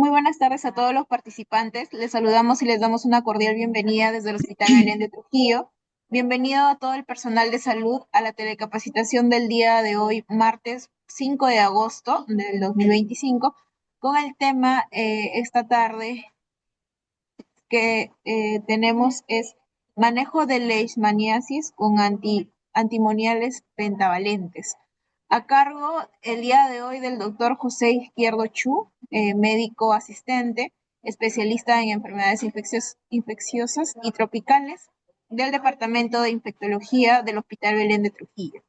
Muy buenas tardes a todos los participantes. Les saludamos y les damos una cordial bienvenida desde el Hospital Belén de Trujillo. Bienvenido a todo el personal de salud a la telecapacitación del día de hoy, martes 5 de agosto del 2025, con el tema esta tarde que tenemos es manejo de leishmaniasis con antimoniales pentavalentes. A cargo el día de hoy del doctor José Izquierdo Chu, médico asistente, especialista en enfermedades infecciosas y tropicales del Departamento de Infectología del Hospital Belén de Trujillo.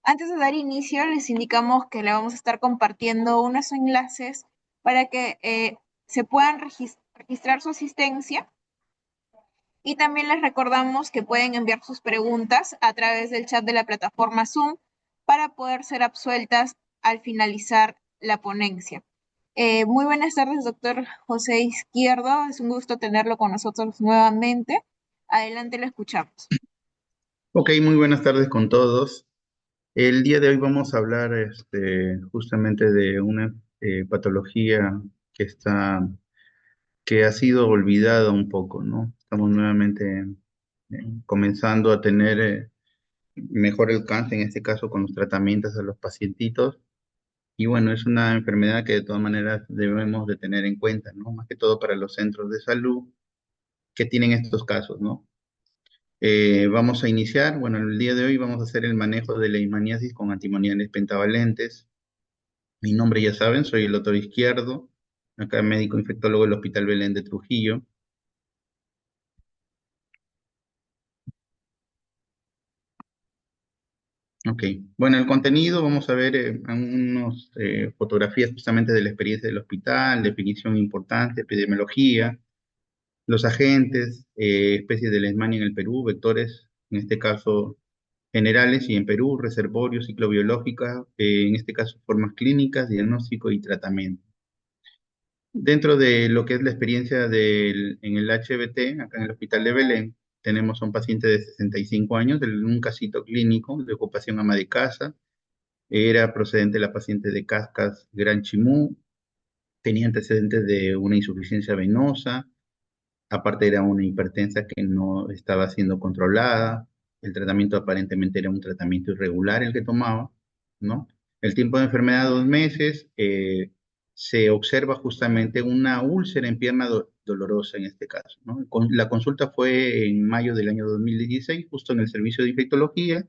Antes de dar inicio, les indicamos que le vamos a estar compartiendo unos enlaces para que se puedan registrar su asistencia, y también les recordamos que pueden enviar sus preguntas a través del chat de la plataforma Zoom para poder ser absueltas al finalizar la ponencia. Muy buenas tardes, doctor José Izquierdo. Es un gusto tenerlo con nosotros nuevamente. Adelante, lo escuchamos. Ok, muy buenas tardes con todos. El día de hoy vamos a hablar justamente de una patología que que ha sido olvidada un poco, ¿no? Estamos nuevamente comenzando a tener mejor alcance, en este caso con los tratamientos a los pacientitos. Y bueno, es una enfermedad que de todas maneras debemos de tener en cuenta, ¿no? Más que todo para los centros de salud que tienen estos casos, ¿no? Vamos a iniciar, bueno, el día de hoy vamos a hacer el manejo de la leishmaniasis con antimoniales pentavalentes. Mi nombre ya saben, soy el doctor Izquierdo, acá médico infectólogo del Hospital Belén de Trujillo. Ok, bueno, el contenido, vamos a ver unas fotografías justamente de la experiencia del hospital, definición importante, epidemiología, los agentes, especies de leishmania en el Perú, vectores, en este caso generales, y en Perú, reservorio, ciclobiológica, en este caso formas clínicas, diagnóstico y tratamiento. Dentro de lo que es la experiencia en el HBT, acá en el Hospital de Belén, tenemos a un paciente de 65 años, un casito clínico de ocupación ama de casa. Era procedente la paciente de Cascas Gran Chimú, tenía antecedentes de una insuficiencia venosa, aparte era una hipertensa que no estaba siendo controlada. El tratamiento aparentemente era un tratamiento irregular el que tomaba, ¿no? El tiempo de enfermedad, 2 meses. Se observa justamente una úlcera en pierna dolorosa en este caso, ¿no? La consulta fue en mayo del año 2016, justo en el servicio de infectología,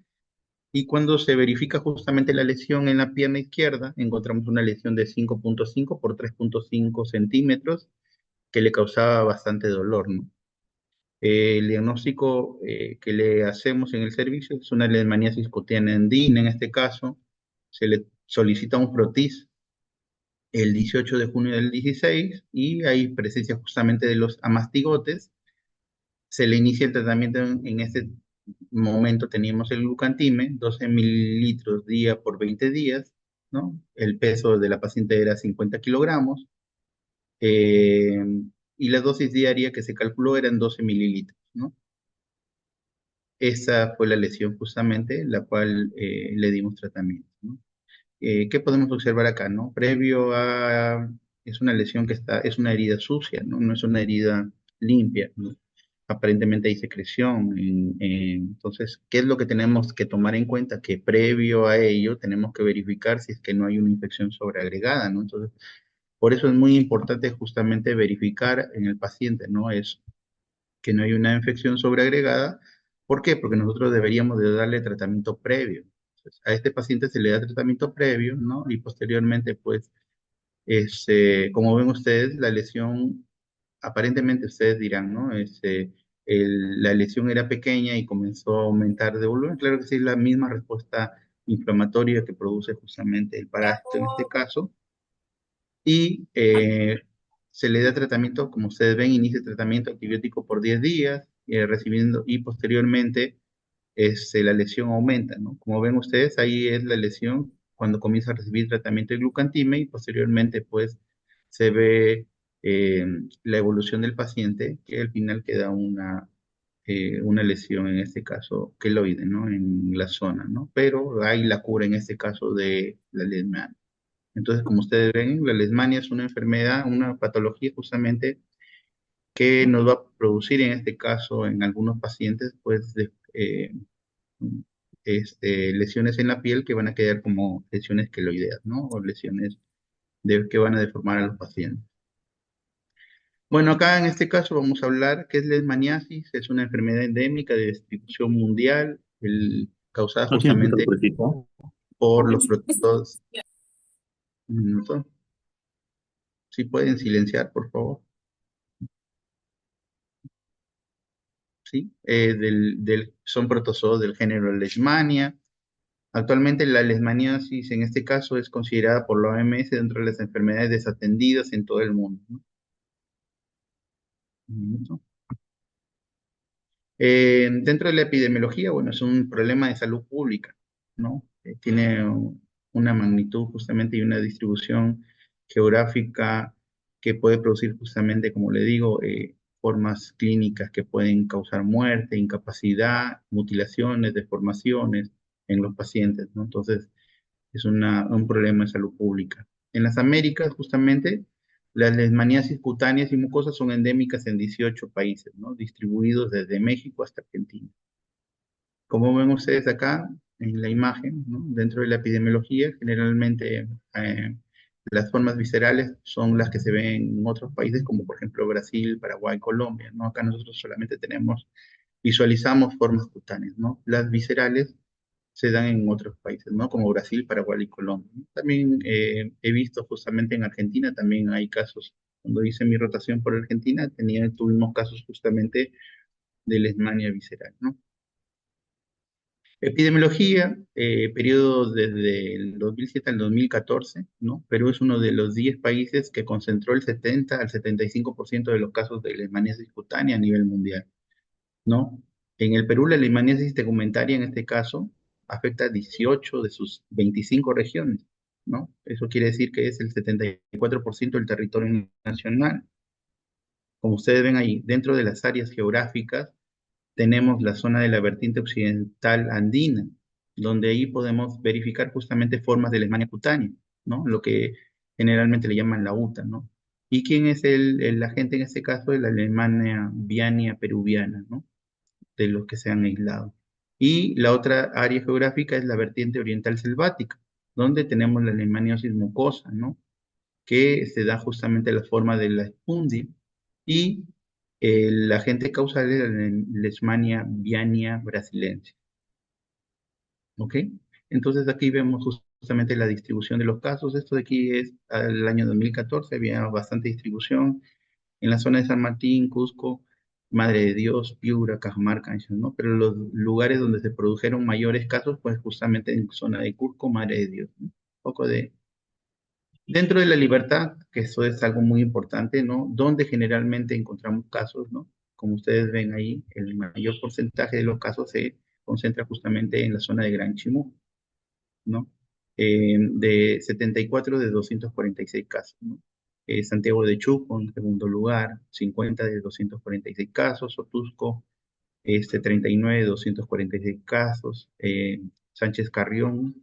y cuando se verifica justamente la lesión en la pierna izquierda, encontramos una lesión de 5.5 por 3.5 centímetros que le causaba bastante dolor, ¿no? El diagnóstico que le hacemos en el servicio es una leishmaniasis cutáneas andina. En este caso, se le solicita un frotis el 18 de junio del 16 y hay presencia justamente de los amastigotes. Se le inicia el tratamiento en este momento. Teníamos el glucantime, 12 mililitros día por 20 días, ¿no? El peso de la paciente era 50 kilogramos, eh, y la dosis diaria que se calculó eran 12 mililitros, ¿no? Esa fue la lesión justamente la cual le dimos tratamiento, ¿no? ¿Qué podemos observar acá, no? Es una lesión es una herida sucia, ¿no? No es una herida limpia, ¿no? Aparentemente hay secreción. Entonces, ¿qué es lo que tenemos que tomar en cuenta? Que previo a ello tenemos que verificar si es que no hay una infección sobreagregada, ¿no? Entonces, por eso es muy importante justamente verificar en el paciente, ¿no? Es que no hay una infección sobreagregada. ¿Por qué? Porque nosotros deberíamos de darle tratamiento previo. Entonces, a este paciente se le da tratamiento previo, ¿no? Y posteriormente, pues, como ven ustedes, la lesión, aparentemente ustedes dirán, ¿no? La lesión era pequeña y comenzó a aumentar de volumen. Claro que sí, es la misma respuesta inflamatoria que produce justamente el parásito en este caso. Y se le da tratamiento, como ustedes ven, inicia el tratamiento antibiótico por 10 días, recibiendo, y posteriormente la lesión aumenta, ¿no? Como ven ustedes, ahí es la lesión cuando comienza a recibir tratamiento de glucantime, y posteriormente pues se ve eh, la evolución del paciente, que al final queda una lesión, en este caso queloide, ¿no? En la zona, ¿no? Pero hay la cura en este caso de la leishmania. Entonces, como ustedes ven, la leishmania es una enfermedad, una patología justamente que nos va a producir en este caso en algunos pacientes, pues, lesiones en la piel que van a quedar como lesiones queloideas, ¿no? O lesiones que van a deformar a los pacientes. Bueno, acá en este caso vamos a hablar qué es leishmaniasis. Es una enfermedad endémica de distribución mundial, causada ¿No tienes otro justamente cursito? por los protozoos. Un minuto. Si pueden silenciar, por favor. ¿Sí? Son protozoos del género Leishmania. Actualmente la leishmaniasis en este caso es considerada por la OMS dentro de las enfermedades desatendidas en todo el mundo, ¿no? Un minuto. Dentro de la epidemiología, bueno, es un problema de salud pública, ¿no? Tiene una magnitud justamente y una distribución geográfica que puede producir justamente, como le digo, formas clínicas que pueden causar muerte, incapacidad, mutilaciones, deformaciones en los pacientes, ¿no? Entonces, es un problema de salud pública. En las Américas, justamente, las leishmaniasis cutáneas y mucosas son endémicas en 18 países, ¿no? Distribuidos desde México hasta Argentina. Como ven ustedes acá en la imagen, ¿no? Dentro de la epidemiología, generalmente las formas viscerales son las que se ven en otros países, como por ejemplo Brasil, Paraguay, Colombia, ¿no? Acá nosotros solamente visualizamos formas cutáneas, ¿no? Las viscerales se dan en otros países, ¿no? Como Brasil, Paraguay y Colombia, ¿no? También he visto justamente en Argentina, también hay casos. Cuando hice mi rotación por Argentina, tuvimos casos justamente de leishmania visceral, ¿no? Epidemiología, periodo desde el 2007 al 2014, ¿no? Perú es uno de los 10 países que concentró el 70 al 75% de los casos de leishmaniasis cutánea a nivel mundial, ¿no? En el Perú, la leishmaniasis tegumentaria, en este caso, afecta a 18 de sus 25 regiones, ¿no? Eso quiere decir que es el 74% del territorio nacional. Como ustedes ven ahí, dentro de las áreas geográficas, tenemos la zona de la vertiente occidental andina, donde ahí podemos verificar justamente formas de leishmania cutánea, ¿no? Lo que generalmente le llaman la UTA, ¿no? ¿Y quién es el agente en este caso? De la Alemania Viania peruviana, ¿no? De los que se han aislado. Y la otra área geográfica es la vertiente oriental selvática, donde tenemos la leishmaniosis mucosa, ¿no? Que se da justamente la forma de la espundia y el agente causal es la Leishmania viania brasilense, ¿ok? Entonces aquí vemos justamente la distribución de los casos. Esto de aquí es al año 2014, había bastante distribución en la zona de San Martín, Cusco, Madre de Dios, Piura, Cajamarca, ¿no? Pero los lugares donde se produjeron mayores casos, pues justamente en zona de Cusco, Madre de Dios, ¿no? Un poco de... Dentro de la libertad, que eso es algo muy importante, ¿no? Donde generalmente encontramos casos, ¿no? Como ustedes ven ahí, el mayor porcentaje de los casos se concentra justamente en la zona de Gran Chimú, ¿no? De 74 de 246 casos, ¿no? Santiago de Chuco en segundo lugar, 50 de 246 casos, Sotusco, 39 de 246 casos, Sánchez Carrión,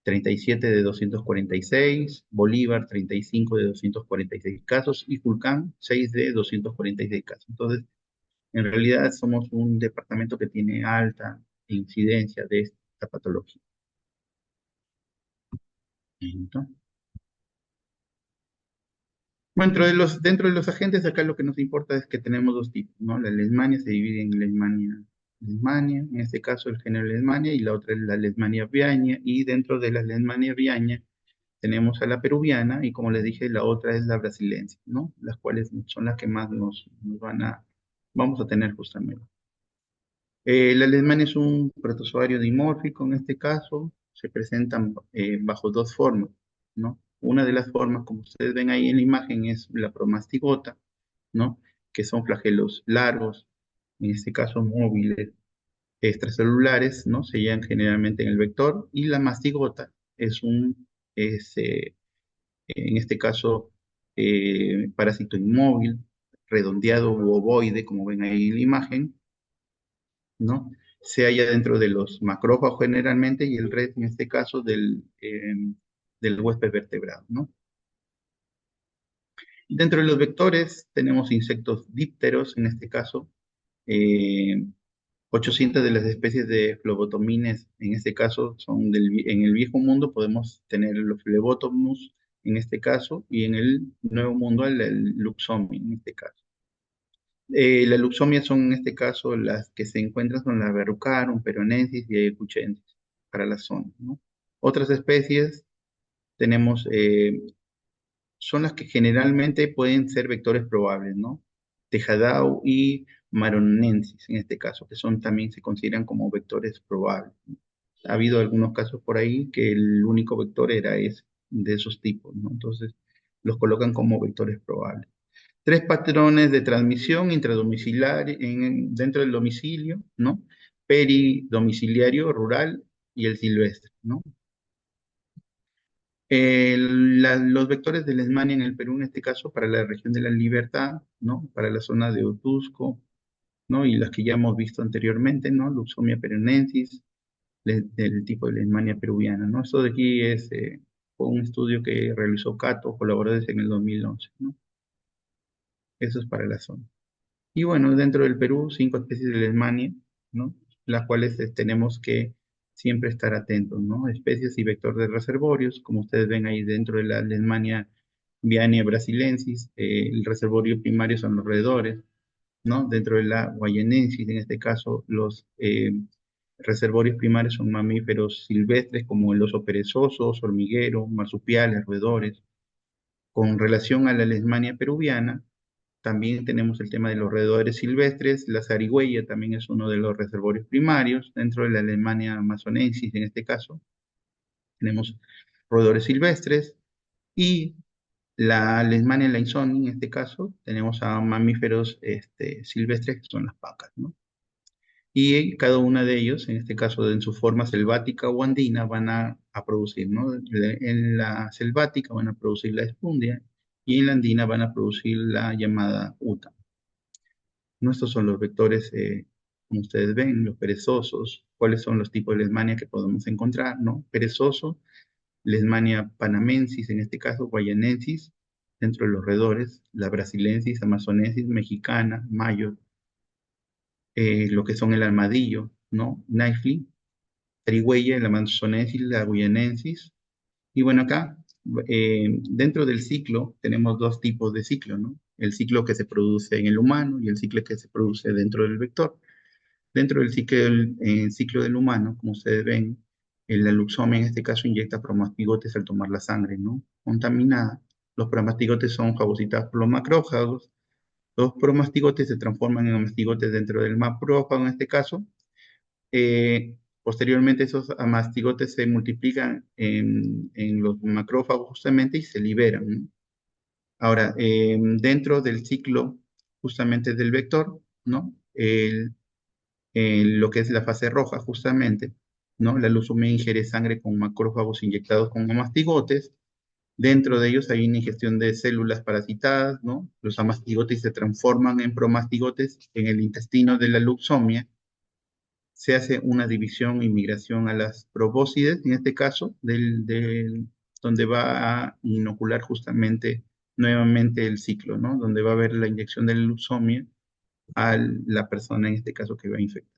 37 de 246, Bolívar, 35 de 246 casos y Julcán, 6 de 246 casos. Entonces, en realidad somos un departamento que tiene alta incidencia de esta patología. Entonces, bueno, dentro de los agentes, acá lo que nos importa es que tenemos dos tipos, ¿no? La leishmania se divide en leishmania, en este caso el género leishmania, y la otra es la leishmania viaña, y dentro de la leishmania viaña tenemos a la peruviana, y como les dije, la otra es la brasileña, ¿no? Las cuales son las que más vamos a tener justamente. La leishmania es un protozoario dimórfico, en este caso, se presentan bajo dos formas, ¿no? Una de las formas, como ustedes ven ahí en la imagen, es la promastigota, ¿no? Que son flagelos largos, en este caso móviles, extracelulares, ¿no? Se hallan generalmente en el vector, y la mastigota en este caso, parásito inmóvil, redondeado u ovoide, como ven ahí en la imagen, ¿no? Se halla dentro de los macrófagos generalmente y el red, en este caso, del huésped vertebrado, ¿no? Dentro de los vectores tenemos insectos dípteros, en este caso, eh, 800 de las especies de flebotomines, en este caso, en el viejo mundo podemos tener los flebotomus, en este caso, y en el nuevo mundo el Luxomia, en este caso. Las Luxomias son, en este caso, las que se encuentran son la Verrucarum, Peronensis y Ecuchensis, para la zona, ¿no? Otras especies tenemos, son las que generalmente pueden ser vectores probables, ¿no? Tejadau y Maronensis, en este caso, que son también se consideran como vectores probables. Ha habido algunos casos por ahí que el único vector era ese, de esos tipos, ¿no? Entonces, los colocan como vectores probables. Tres patrones de transmisión intradomiciliaria dentro del domicilio, ¿no? Peridomiciliario, rural y el silvestre, ¿no? Los vectores de Leishmania en el Perú, en este caso, para la región de la Libertad, ¿no? Para la zona de Otusco, ¿no? Y las que ya hemos visto anteriormente, ¿no? Luxomia peronensis, del tipo de Leishmania peruviana, ¿no? Esto de aquí fue un estudio que realizó Cato, colaboradores en el 2011, ¿no? Eso es para la zona. Y bueno, dentro del Perú, 5 especies de Leishmania, ¿no? Las cuales tenemos que siempre estar atentos, ¿no? Especies y vector de reservorios, como ustedes ven ahí dentro de la Leishmania Viania brasilensis, el reservorio primario son los roedores, ¿no? Dentro de la guayanensis, en este caso, los reservorios primarios son mamíferos silvestres como el oso perezoso, oso hormiguero, marsupiales, roedores. Con relación a la Leishmania peruviana, también tenemos el tema de los roedores silvestres, la zarigüeya también es uno de los reservorios primarios, dentro de la Alemania amazonensis en este caso, tenemos roedores silvestres, y la Leishmania lanzoni en este caso, tenemos a mamíferos silvestres que son las vacas, ¿no? Y cada una de ellos, en este caso en su forma selvática o andina, van a producir, ¿no? En la selvática van a producir la espundia y en la andina van a producir la llamada uta. Nuestros son los vectores, como ustedes ven, los perezosos. ¿Cuáles son los tipos de Leishmania que podemos encontrar? ¿No? Perezoso, Leishmania panamensis, en este caso, guayanensis, dentro de los roedores, la brasilensis, amazonensis, mexicana, mayo, lo que son el armadillo, ¿no? Knifely, Trigüeya, la amazonensis, la guayanensis. Y bueno, acá, dentro del ciclo, tenemos dos tipos de ciclo, ¿no? El ciclo que se produce en el humano y el ciclo que se produce dentro del vector. Dentro del ciclo del humano, como ustedes ven, la luxomia en este caso inyecta promastigotes al tomar la sangre, ¿no? Contaminada. Los promastigotes son fagocitados por los macrófagos. Los promastigotes se transforman en mastigotes dentro del macrófago en este caso. Posteriormente esos mastigotes se multiplican en los macrófagos justamente y se liberan, ¿no? Ahora, dentro del ciclo justamente del vector, ¿no? Lo que es la fase roja justamente, ¿no? La leucemia ingiere sangre con macrófagos inyectados con amastigotes. Dentro de ellos hay una ingestión de células parasitadas, ¿no? Los amastigotes se transforman en promastigotes en el intestino de la leucemia. Se hace una división y migración a las probóscides, en este caso, donde va a inocular justamente nuevamente el ciclo, ¿no? Donde va a haber la inyección de la leucemia a la persona, en este caso, que va a infectar.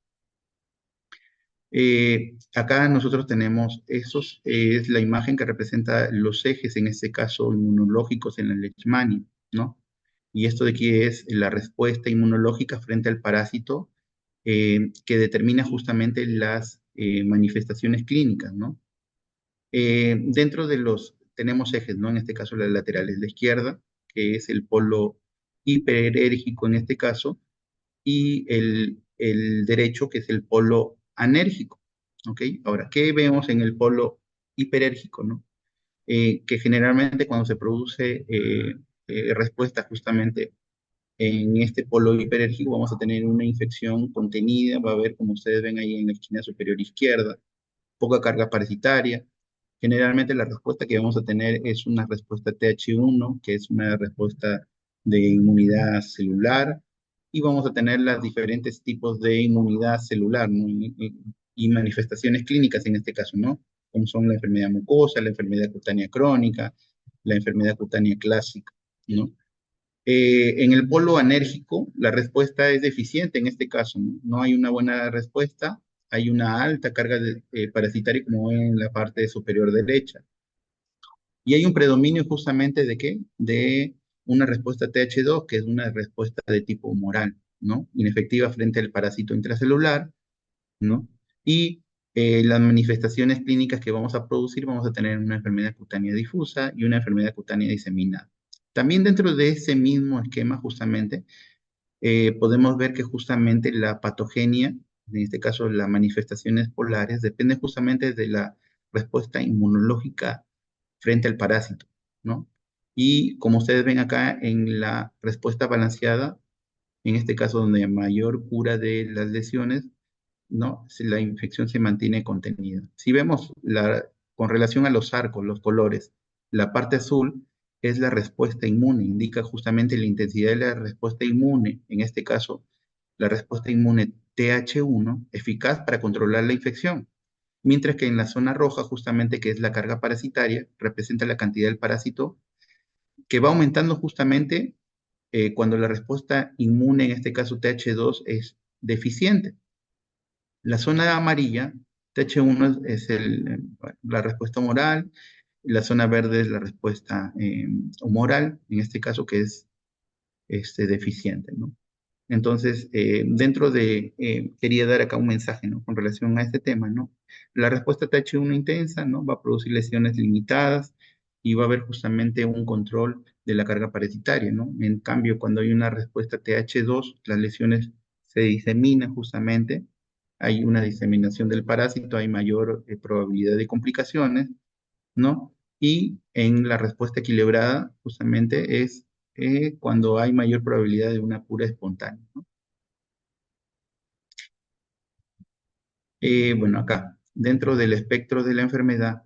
Acá nosotros tenemos, es la imagen que representa los ejes, en este caso inmunológicos en la leishmania, ¿no? Y esto de aquí es la respuesta inmunológica frente al parásito, que determina justamente las manifestaciones clínicas, ¿no? Dentro de tenemos ejes, ¿no? En este caso las laterales, la izquierda, que es el polo hiperérgico en este caso, y el derecho, que es el polo anérgico, ¿ok? Ahora, ¿qué vemos en el polo hiperérgico, no? Que generalmente cuando se produce respuesta justamente en este polo hiperérgico vamos a tener una infección contenida, va a haber, como ustedes ven ahí en la esquina superior izquierda, poca carga parasitaria. Generalmente la respuesta que vamos a tener es una respuesta TH1, que es una respuesta de inmunidad celular, y vamos a tener los diferentes tipos de inmunidad celular, ¿no? Y manifestaciones clínicas en este caso, ¿no? como son la enfermedad mucosa, la enfermedad cutánea crónica, la enfermedad cutánea clásica, ¿no? En el polo anérgico, la respuesta es deficiente en este caso, ¿no? No hay una buena respuesta, hay una alta carga parasitaria como ven en la parte superior derecha. Y hay un predominio justamente de qué? De una respuesta TH2, que es una respuesta de tipo humoral, ¿no? Inefectiva frente al parásito intracelular, ¿no? Y las manifestaciones clínicas que vamos a producir, vamos a tener una enfermedad cutánea difusa y una enfermedad cutánea diseminada. También dentro de ese mismo esquema, justamente, podemos ver que justamente la patogenia, en este caso las manifestaciones polares, depende justamente de la respuesta inmunológica frente al parásito, ¿no? Y como ustedes ven acá en la respuesta balanceada, en este caso donde hay mayor cura de las lesiones, ¿no? Si la infección se mantiene contenida. Si vemos con relación a los arcos, los colores, la parte azul es la respuesta inmune, indica justamente la intensidad de la respuesta inmune, en este caso, la respuesta inmune TH1, eficaz para controlar la infección. Mientras que en la zona roja, justamente que es la carga parasitaria, representa la cantidad del parásito que va aumentando justamente cuando la respuesta inmune, en este caso TH2, es deficiente. La zona amarilla, TH1 es la respuesta humoral, la zona verde es la respuesta humoral, en este caso que es deficiente, ¿no? Entonces, quería dar acá un mensaje, ¿no? Con relación a este tema, ¿no? La respuesta TH1 intensa, ¿no? Va a producir lesiones limitadas y va a haber justamente un control de la carga parasitaria, ¿no? En cambio, cuando hay una respuesta TH2, las lesiones se diseminan justamente, hay una diseminación del parásito, hay mayor probabilidad de complicaciones, ¿no? Y en la respuesta equilibrada, justamente es cuando hay mayor probabilidad de una cura espontánea, ¿no? Bueno, acá, dentro del espectro de la enfermedad,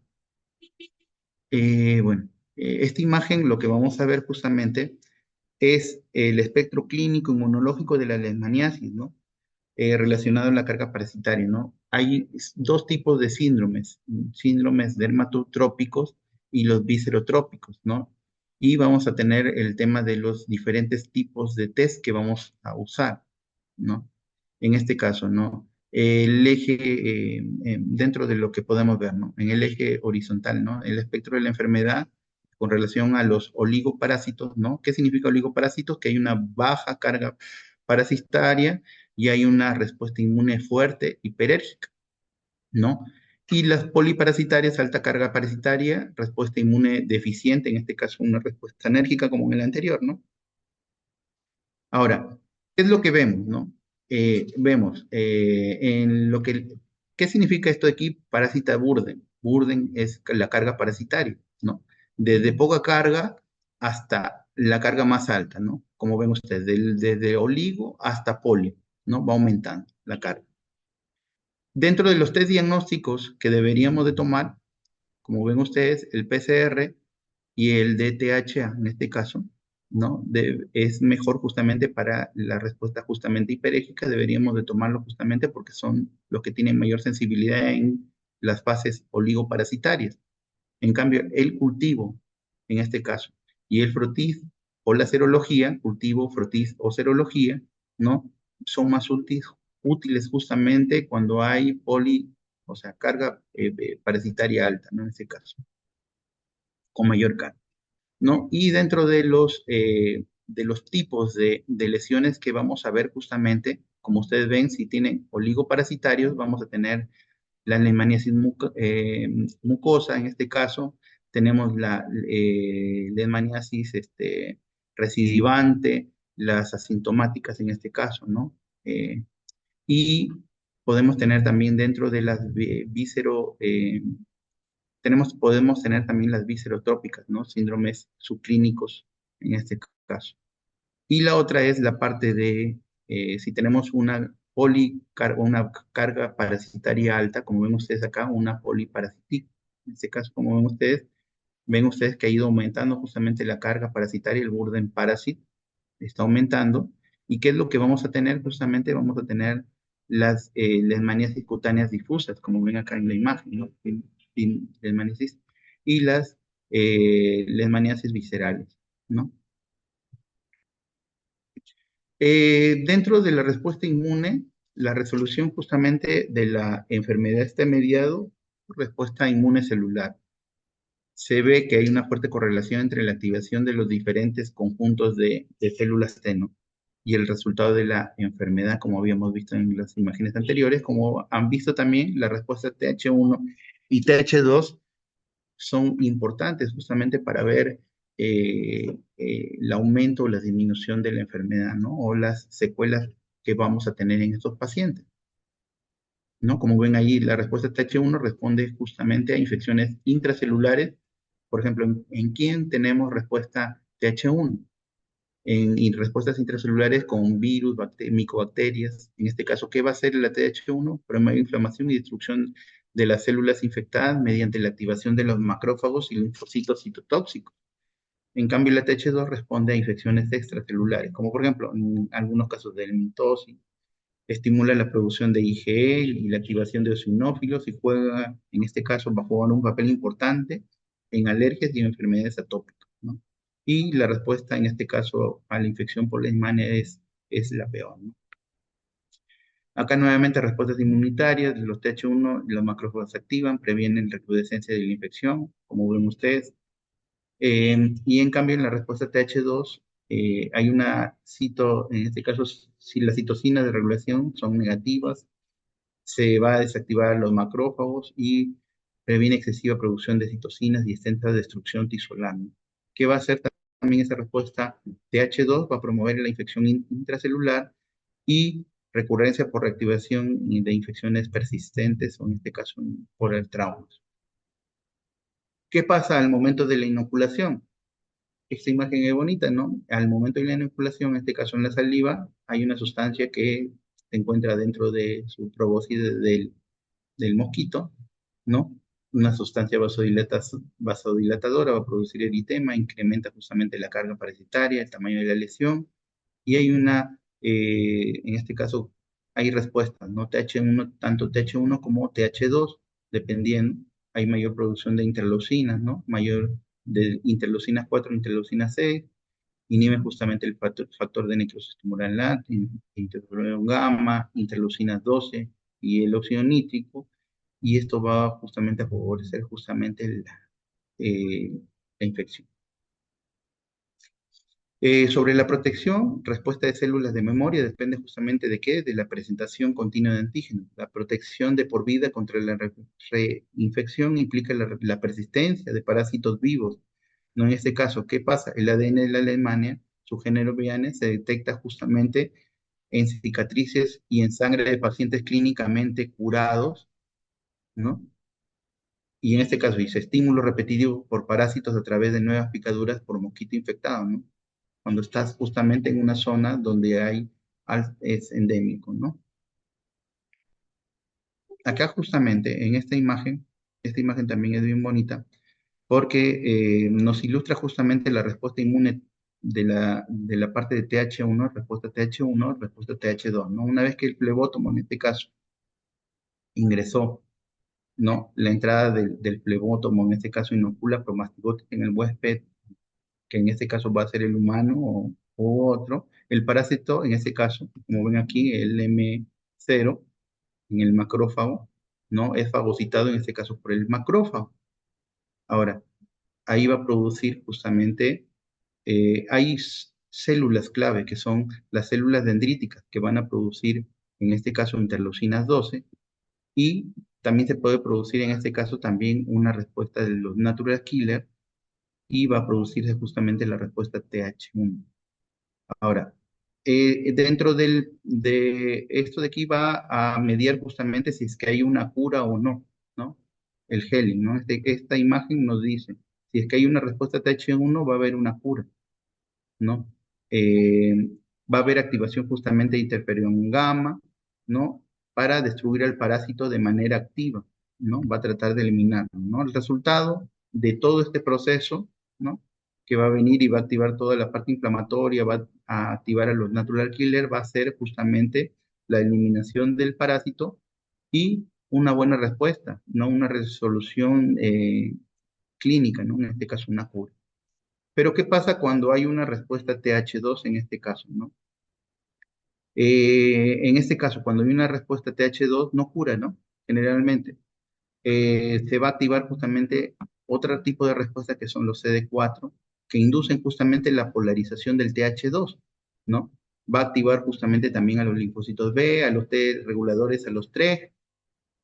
bueno, esta imagen lo que vamos a ver justamente es el espectro clínico inmunológico de la leishmaniasis, ¿no? Relacionado a la carga parasitaria, ¿no? Hay dos tipos de síndromes dermatotrópicos y los viscerotrópicos, ¿no? Y vamos a tener el tema de los diferentes tipos de test que vamos a usar, ¿no? En este caso, ¿no? El eje, dentro de lo que podemos ver, ¿no? En el eje horizontal, ¿no? El espectro de la enfermedad con relación a los oligoparásitos, ¿no? ¿Qué significa oligoparásitos? Que hay una baja carga parasitaria y hay una respuesta inmune fuerte hiperérgica, ¿no? Y las poliparasitarias, alta carga parasitaria, respuesta inmune deficiente, en este caso una respuesta enérgica como en el anterior, ¿no? Ahora, ¿qué es lo que vemos, no? Vemos en lo que, ¿qué significa esto de aquí? Parásita burden. Burden es la carga parasitaria, ¿no? Desde poca carga hasta la carga más alta, ¿no? Como ven ustedes, desde oligo hasta polio, ¿no? Va aumentando la carga. Dentro de los test diagnósticos que deberíamos de tomar, como ven ustedes, el PCR y el DTHA en este caso, ¿no? Es mejor justamente para la respuesta justamente hiperégica, deberíamos de tomarlo justamente porque son los que tienen mayor sensibilidad en las fases oligoparasitarias. En cambio, el cultivo, en este caso, y el frotis o la serología, cultivo, frotis o serología, ¿no? Son más útiles justamente cuando hay o sea, carga parasitaria alta, ¿no? En este caso, con mayor carga, ¿no? Y dentro de los tipos de lesiones que vamos a ver justamente, como ustedes ven, si tienen oligoparasitarios, vamos a tener la leishmaniasis mucosa, en este caso, tenemos la leishmaniasis recidivante, las asintomáticas en este caso, ¿no? Y podemos tener también dentro de las podemos tener también las viscerotrópicas, ¿no? Síndromes subclínicos en este caso. Y la otra es la parte de si tenemos una carga parasitaria alta, como ven ustedes acá, una poliparasititis. En este caso, como ven ustedes que ha ido aumentando justamente la carga parasitaria, el burden parasit está aumentando. ¿Y qué es lo que vamos a tener? Justamente vamos a tener las leishmaniasis cutáneas difusas, como ven acá en la imagen, ¿no? leishmaniasis y las leishmaniasis viscerales, ¿no? Dentro de la respuesta inmune, la resolución justamente de la enfermedad está mediado por respuesta inmune celular. Se ve que hay una fuerte correlación entre la activación de los diferentes conjuntos de células T, ¿no? Y el resultado de la enfermedad, como habíamos visto en las imágenes anteriores, como han visto también, la respuesta TH1 y TH2 son importantes justamente para ver el aumento o la disminución de la enfermedad, ¿no? O las secuelas que vamos a tener en estos pacientes, ¿no? Como ven ahí, la respuesta TH1 responde justamente a infecciones intracelulares. Por ejemplo, ¿en quién tenemos respuesta TH1? Y respuestas intracelulares con virus, micobacterias. En este caso, ¿qué va a hacer la TH1? Promueve inflamación y destrucción de las células infectadas mediante la activación de los macrófagos y linfocitos citotóxicos. En cambio, la TH2 responde a infecciones extracelulares, como por ejemplo, en algunos casos de mitosis, estimula la producción de IgE y la activación de eosinófilos y juega, en este caso, va a jugar un papel importante en alergias y en enfermedades atópicas, ¿no? Y la respuesta, en este caso, a la infección por leishmania es la peor, ¿no? Acá nuevamente respuestas inmunitarias, los TH1 y los macrófagos se activan, previenen recrudescencia de la infección, como ven ustedes. Y en cambio, en la respuesta TH2 hay una en este caso, si las citocinas de regulación son negativas, se va a desactivar los macrófagos y previene excesiva producción de citocinas y extensa destrucción tisolar, ¿no? ¿Qué va a hacer también esa respuesta TH2? Va a promover la infección intracelular y recurrencia por reactivación de infecciones persistentes, o en este caso por el trauma. ¿Qué pasa al momento de la inoculación? Esta imagen es bonita, ¿no? Al momento de la inoculación, en este caso en la saliva, hay una sustancia que se encuentra dentro de su probóscide del mosquito, ¿no? Una sustancia vasodilatadora va a producir eritema, incrementa justamente la carga parasitaria, el tamaño de la lesión, y hay en este caso, hay respuestas, ¿no? TH1, tanto TH1 como TH2, dependiendo, hay mayor producción de interleucinas, ¿no? Mayor de interleucinas 4, interleucinas 6, inhibe justamente el factor de necrosis tumoral, interferón gamma, interleucinas 12 y el óxido nítrico, y esto va justamente a favorecer justamente eh, la infección. Sobre la protección, respuesta de células de memoria depende justamente de qué, de la presentación continua de antígenos. La protección de por vida contra la reinfección implica la persistencia de parásitos vivos. ¿No? En este caso, ¿qué pasa? El ADN de la Alemania, su género Viane, se detecta justamente en cicatrices y en sangre de pacientes clínicamente curados, ¿no? Y en este caso dice estímulo repetitivo por parásitos a través de nuevas picaduras por mosquito infectado, ¿no? Cuando estás justamente en una zona donde es endémico, ¿no? Acá justamente en esta imagen también es bien bonita, porque nos ilustra justamente la respuesta inmune de la parte de TH1, respuesta TH1, respuesta TH2, ¿no? Una vez que el flebótomo, en este caso, ingresó, ¿no? La entrada del flebótomo, en este caso, inocula promastigótica en el huésped, que en este caso va a ser el humano o otro. El parásito, en este caso, como ven aquí, el M0, en el macrófago, ¿no? Es fagocitado en este caso por el macrófago. Ahora, ahí va a producir justamente, hay células clave que son las células dendríticas que van a producir, en este caso, interleucinas 12, y también se puede producir en este caso también una respuesta de los natural killer y va a producirse justamente la respuesta TH1. Ahora, dentro de esto de aquí va a mediar justamente si es que hay una cura o no, ¿no? El Helling, ¿no? Esta imagen nos dice, si es que hay una respuesta TH1, va a haber una cura, ¿no? Eh, Va a haber activación justamente de interferón gamma, ¿no? Para destruir al parásito de manera activa, ¿no? Va a tratar de eliminarlo, ¿no? El resultado de todo este proceso, ¿no? Que va a venir y va a activar toda la parte inflamatoria, va a activar a los natural killer, va a ser justamente la eliminación del parásito y una buena respuesta, no una resolución clínica, ¿no? En este caso, una cura. Pero ¿qué pasa cuando hay una respuesta TH2 en este caso, ¿no? En este caso, cuando hay una respuesta TH2, no cura, ¿no? Generalmente. Se va a activar justamente otro tipo de respuesta que son los CD4, que inducen justamente la polarización del TH2, ¿no? Va a activar justamente también a los linfocitos B, a los T reguladores, a los TREG,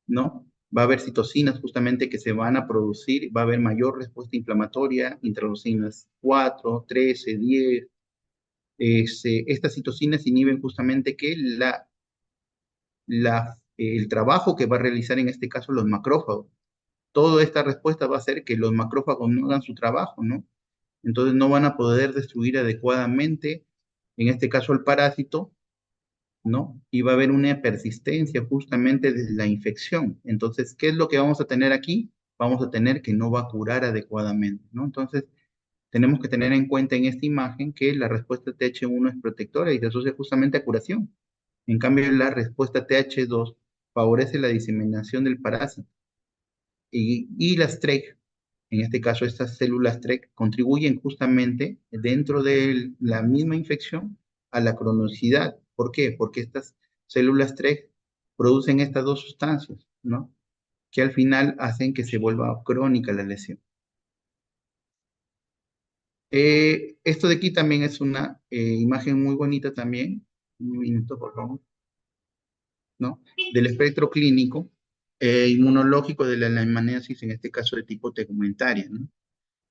¿no? Va a haber citocinas justamente que se van a producir, va a haber mayor respuesta inflamatoria, interleucinas 4, 13, 10. Estas citocinas inhiben justamente que el trabajo que va a realizar en este caso los macrófagos. Toda esta respuesta va a hacer que los macrófagos no hagan su trabajo, ¿no? Entonces no van a poder destruir adecuadamente, en este caso el parásito, ¿no? Y va a haber una persistencia justamente de la infección. Entonces, ¿qué es lo que vamos a tener aquí? Vamos a tener que no va a curar adecuadamente, ¿no? Entonces, tenemos que tener en cuenta en esta imagen que la respuesta TH1 es protectora y se asocia justamente a curación. En cambio, la respuesta TH2 favorece la diseminación del parásito y las TREG, en este caso estas células TREG, contribuyen justamente dentro de la misma infección a la cronicidad. ¿Por qué? Porque estas células TREG producen estas dos sustancias, ¿no? Que al final hacen que se vuelva crónica la lesión. Esto de aquí también es una imagen muy bonita también, un minuto por favor, ¿no? Del espectro clínico inmunológico de la leishmaniasis, en este caso de tipo tegumentaria, ¿no?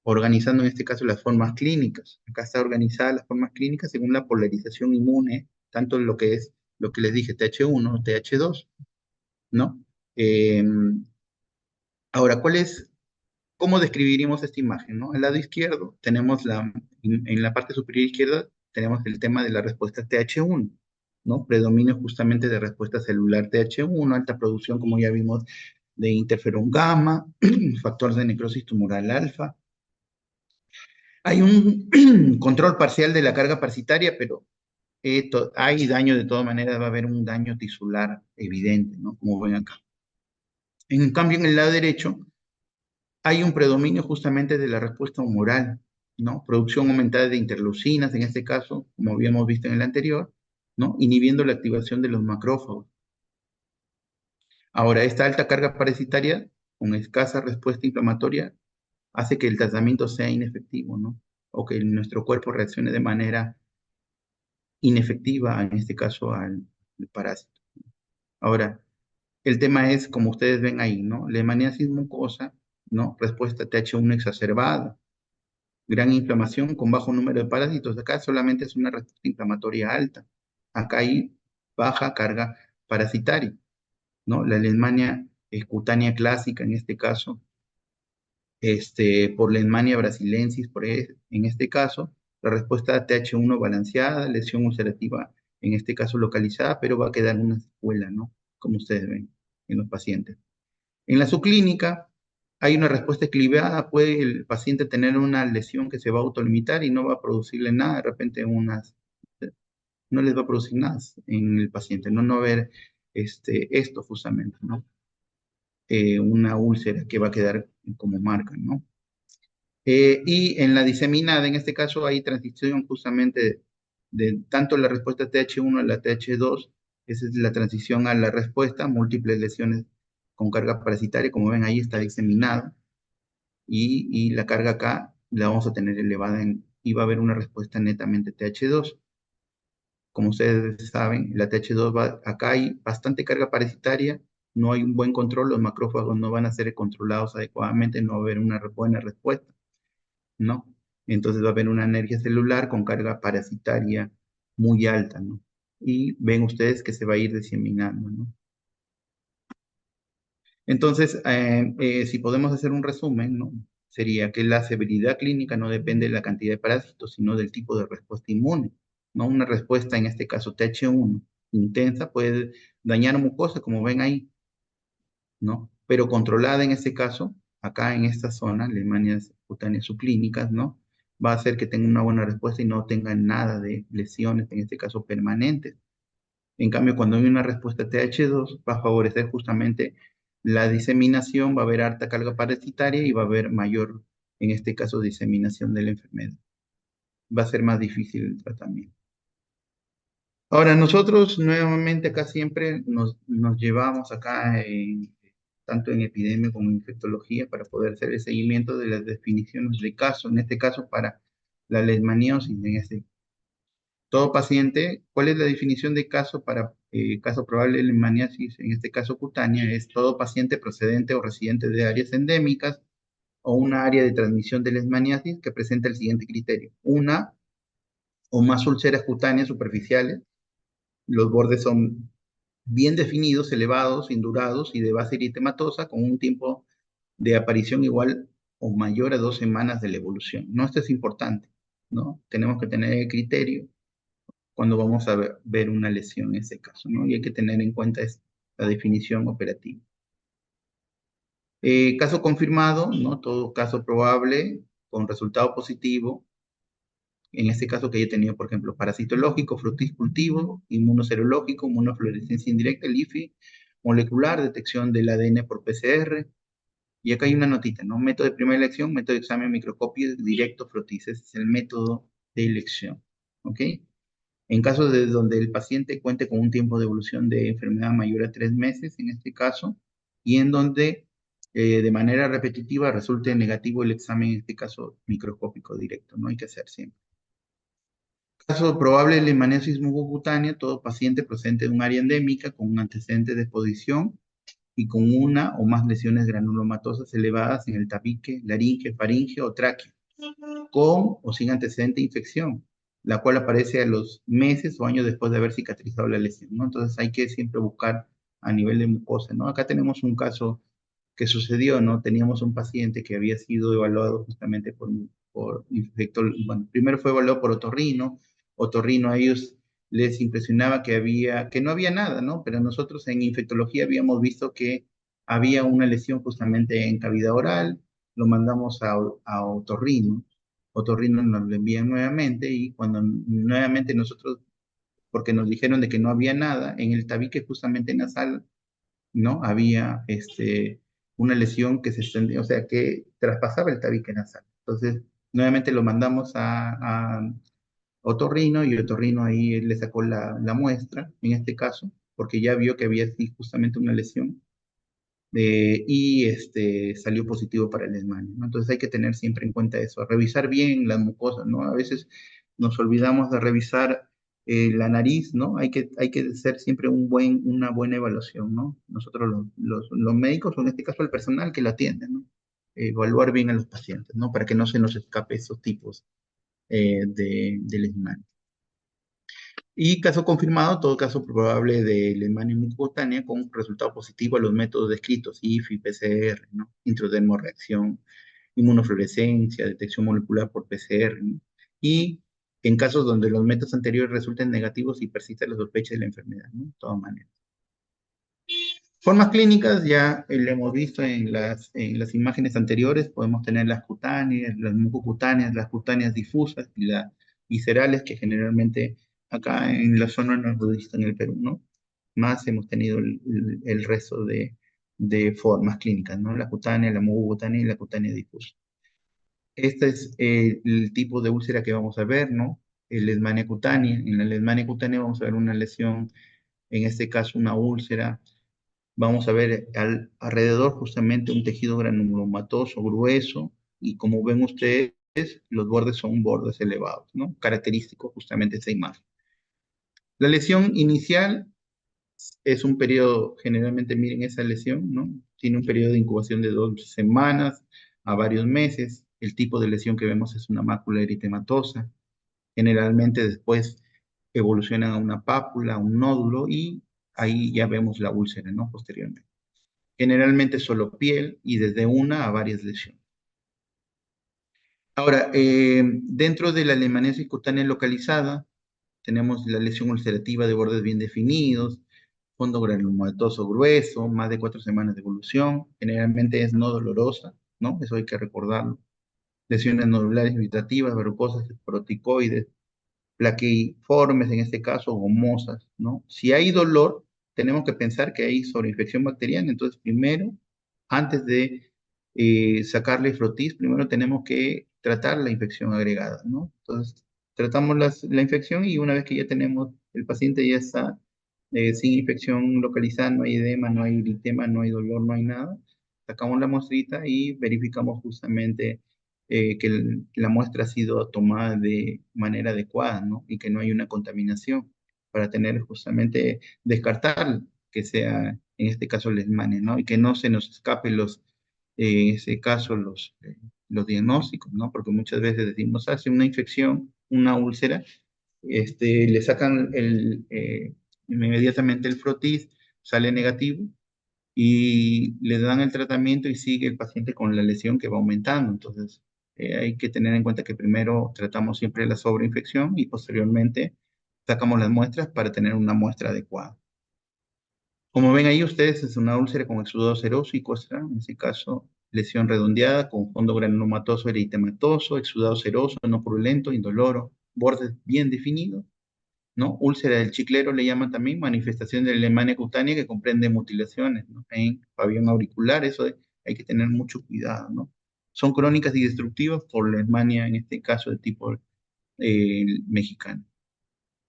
Organizando en este caso las formas clínicas. Acá está organizada las formas clínicas según la polarización inmune, tanto lo que es lo que les dije, TH1, TH2, ¿no? Eh, ahora, ¿cómo describiríamos esta imagen, no? Al lado izquierdo tenemos en la parte superior izquierda tenemos el tema de la respuesta TH1, ¿no? Predominio justamente de respuesta celular TH1, alta producción, como ya vimos, de interferón gamma, factor de necrosis tumoral alfa. Hay un control parcial de la carga parasitaria, pero hay daño de todas maneras, va a haber un daño tisular evidente, ¿no? Como ven acá. En cambio, en el lado derecho hay un predominio justamente de la respuesta humoral, ¿no? Producción aumentada de interleucinas, en este caso, como habíamos visto en el anterior, ¿no? Inhibiendo la activación de los macrófagos. Ahora, esta alta carga parasitaria, con escasa respuesta inflamatoria, hace que el tratamiento sea inefectivo, ¿no? O que nuestro cuerpo reaccione de manera inefectiva, en este caso, al parásito. Ahora, el tema es, como ustedes ven ahí, ¿no? Leishmaniasis mucosa, ¿no? Respuesta TH1 exacerbada, gran inflamación con bajo número de parásitos. Acá solamente es una respuesta inflamatoria alta. Acá hay baja carga parasitaria, ¿no? La leishmania cutánea clásica, en este caso, por Leishmania brasilensis, en este caso, la respuesta TH1 balanceada, lesión ulcerativa, en este caso localizada, pero va a quedar una secuela, ¿no? Como ustedes ven en los pacientes. En la subclínica hay una respuesta equilibrada, puede el paciente tener una lesión que se va a autolimitar y no va a producirle nada, de repente no les va a producir nada en el paciente, no va a haber esto justamente, ¿no? Una úlcera que va a quedar como marca, ¿no? Y en la diseminada, en este caso, hay transición justamente de tanto la respuesta TH1 a la TH2, esa es la transición a la respuesta, múltiples lesiones con carga parasitaria, como ven ahí está diseminada, y la carga acá la vamos a tener elevada y va a haber una respuesta netamente TH2. Como ustedes saben, la TH2 acá hay bastante carga parasitaria, no hay un buen control, los macrófagos no van a ser controlados adecuadamente, no va a haber una buena respuesta. ¿No? Entonces va a haber una energía celular con carga parasitaria muy alta, ¿no? Y ven ustedes que se va a ir diseminando, ¿no? Entonces, si podemos hacer un resumen, ¿no? Sería que la severidad clínica no depende de la cantidad de parásitos, sino del tipo de respuesta inmune, ¿no? Una respuesta, en este caso TH1, intensa, puede dañar mucosa, como ven ahí, ¿no? Pero controlada en este caso, acá en esta zona, Alemanias cutáneas subclínicas, ¿no? Va a hacer que tenga una buena respuesta y no tenga nada de lesiones, en este caso permanentes. En cambio, cuando hay una respuesta TH2, va a favorecer justamente la diseminación, va a haber harta carga parasitaria y va a haber mayor, en este caso, diseminación de la enfermedad. Va a ser más difícil el tratamiento. Ahora, nosotros nuevamente acá siempre nos llevamos acá tanto en epidemia como en infectología para poder hacer el seguimiento de las definiciones de caso, en este caso para la leishmaniasis, todo paciente, ¿cuál es la definición de caso para caso probable de leishmaniasis? En este caso cutánea, es todo paciente procedente o residente de áreas endémicas o una área de transmisión de leishmaniasis que presenta el siguiente criterio: una o más úlceras cutáneas superficiales, los bordes son bien definidos, elevados, indurados y de base eritematosa con un tiempo de aparición igual o mayor a 2 semanas de la evolución. No, esto es importante, ¿no? Tenemos que tener el criterio cuando vamos a ver una lesión en ese caso, ¿no? Y hay que tener en cuenta la definición operativa. Caso confirmado, ¿no? Todo caso probable con resultado positivo. En este caso que he tenido, por ejemplo, parasitológico, frutis cultivo, inmunoserológico, inmunofluorescencia indirecta, el IFI, molecular, detección del ADN por PCR. Y acá hay una notita, ¿no? Método de primera elección, método de examen microscopio directo frutis. Ese es el método de elección, ¿ok? En caso de donde el paciente cuente con un tiempo de evolución de enfermedad mayor a 3 meses, en este caso, y en donde de manera repetitiva resulte negativo el examen, en este caso microscópico directo, no hay que hacer siempre. Caso probable de leishmaniasis mucocutánea, todo paciente procedente de un área endémica con un antecedente de exposición y con una o más lesiones granulomatosas elevadas en el tabique, laringe, faringe o tráquea, con o sin antecedente de infección, la cual aparece a los meses o años después de haber cicatrizado la lesión, ¿no? Entonces hay que siempre buscar a nivel de mucosa, ¿no? Acá tenemos un caso que sucedió, ¿no? Teníamos un paciente que había sido evaluado justamente por infector, bueno, primero fue evaluado por otorrino a ellos les impresionaba que no había nada, ¿no? Pero nosotros en infectología habíamos visto que había una lesión justamente en cavidad oral, lo mandamos a otorrino, otorrino nos lo envían nuevamente y cuando nuevamente nosotros, porque nos dijeron de que no había nada, en el tabique justamente nasal, ¿no? Había una lesión que se extendía, o sea, que traspasaba el tabique nasal. Entonces, nuevamente lo mandamos a otorrino y otorrino ahí le sacó la muestra, en este caso, porque ya vio que había sí, justamente una lesión y salió positivo para el esmalte, ¿no? Entonces hay que tener siempre en cuenta eso, revisar bien las mucosas, ¿no? A veces nos olvidamos de revisar la nariz, ¿no? Hay que hacer siempre una buena evaluación, ¿no? Nosotros los médicos, o en este caso el personal que lo atiende, ¿no? Evaluar bien a los pacientes, ¿no? Para que no se nos escape esos tipos del esmalte. Y caso confirmado, todo caso probable de leishmania mucocutánea con resultado positivo a los métodos descritos, IFI, PCR, ¿no? Intradermoreacción, inmunofluorescencia, detección molecular por PCR, ¿no? Y en casos donde los métodos anteriores resulten negativos y persiste la sospecha de la enfermedad, ¿no? De todas maneras. Formas clínicas, ya lo hemos visto en las imágenes anteriores, podemos tener las cutáneas, las mucocutáneas, las cutáneas difusas y las viscerales, que generalmente acá en la zona nordeste en el Perú, ¿no? Más hemos tenido el resto de formas clínicas, ¿no? La cutánea, la mucocutánea y la cutánea difusa. Este es el tipo de úlcera que vamos a ver, ¿no? El lesmania cutánea. En la lesmania cutánea vamos a ver una lesión, en este caso una úlcera. Vamos a ver alrededor justamente un tejido granulomatoso grueso y como ven ustedes, los bordes son bordes elevados, ¿no? Característico justamente de esa imagen. La lesión inicial es un periodo, generalmente miren esa lesión, ¿no? Tiene un periodo de incubación de 2 semanas a varios meses. El tipo de lesión que vemos es una mácula eritematosa. Generalmente después evoluciona a una pápula, un nódulo y ahí ya vemos la úlcera, ¿no? Posteriormente. Generalmente solo piel y desde una a varias lesiones. Ahora, dentro de la leishmaniasis cutánea localizada, tenemos la lesión ulcerativa de bordes bien definidos, fondo granulomatoso grueso, más de 4 semanas de evolución, generalmente es no dolorosa, ¿no? Eso hay que recordarlo. Lesiones nodulares irritativas, verrucosas, proticoides, plaqueiformes, en este caso, gomosas, ¿no? Si hay dolor, tenemos que pensar que hay sobreinfección bacteriana, entonces primero antes de sacarle frotis, primero tenemos que tratar la infección agregada, ¿no? Entonces, tratamos la infección y una vez que ya tenemos, el paciente ya está sin infección localizada, no hay edema, no hay eritema, no hay dolor, no hay nada, sacamos la muestrita y verificamos justamente que la muestra ha sido tomada de manera adecuada, ¿no? Y que no hay una contaminación para tener justamente, descartar que sea, en este caso, leishmania, ¿no? Y que no se nos escape en ese caso, los diagnósticos, ¿no? Porque muchas veces decimos, hace una infección, una úlcera, le sacan inmediatamente el frotis, sale negativo, y le dan el tratamiento y sigue el paciente con la lesión que va aumentando. Entonces, hay que tener en cuenta que primero tratamos siempre la sobreinfección y posteriormente sacamos las muestras para tener una muestra adecuada. Como ven ahí ustedes, es una úlcera con exudado seroso y costra, en este caso, lesión redondeada con fondo granulomatoso eritematoso, exudado seroso, no purulento, indoloro, bordes bien definidos, ¿no? Úlcera del chiclero le llaman también, manifestación de la alemania cutánea que comprende mutilaciones, ¿no? En pabellón auricular, hay que tener mucho cuidado, ¿no? Son crónicas y destructivas por la alemania, en este caso de tipo mexicano.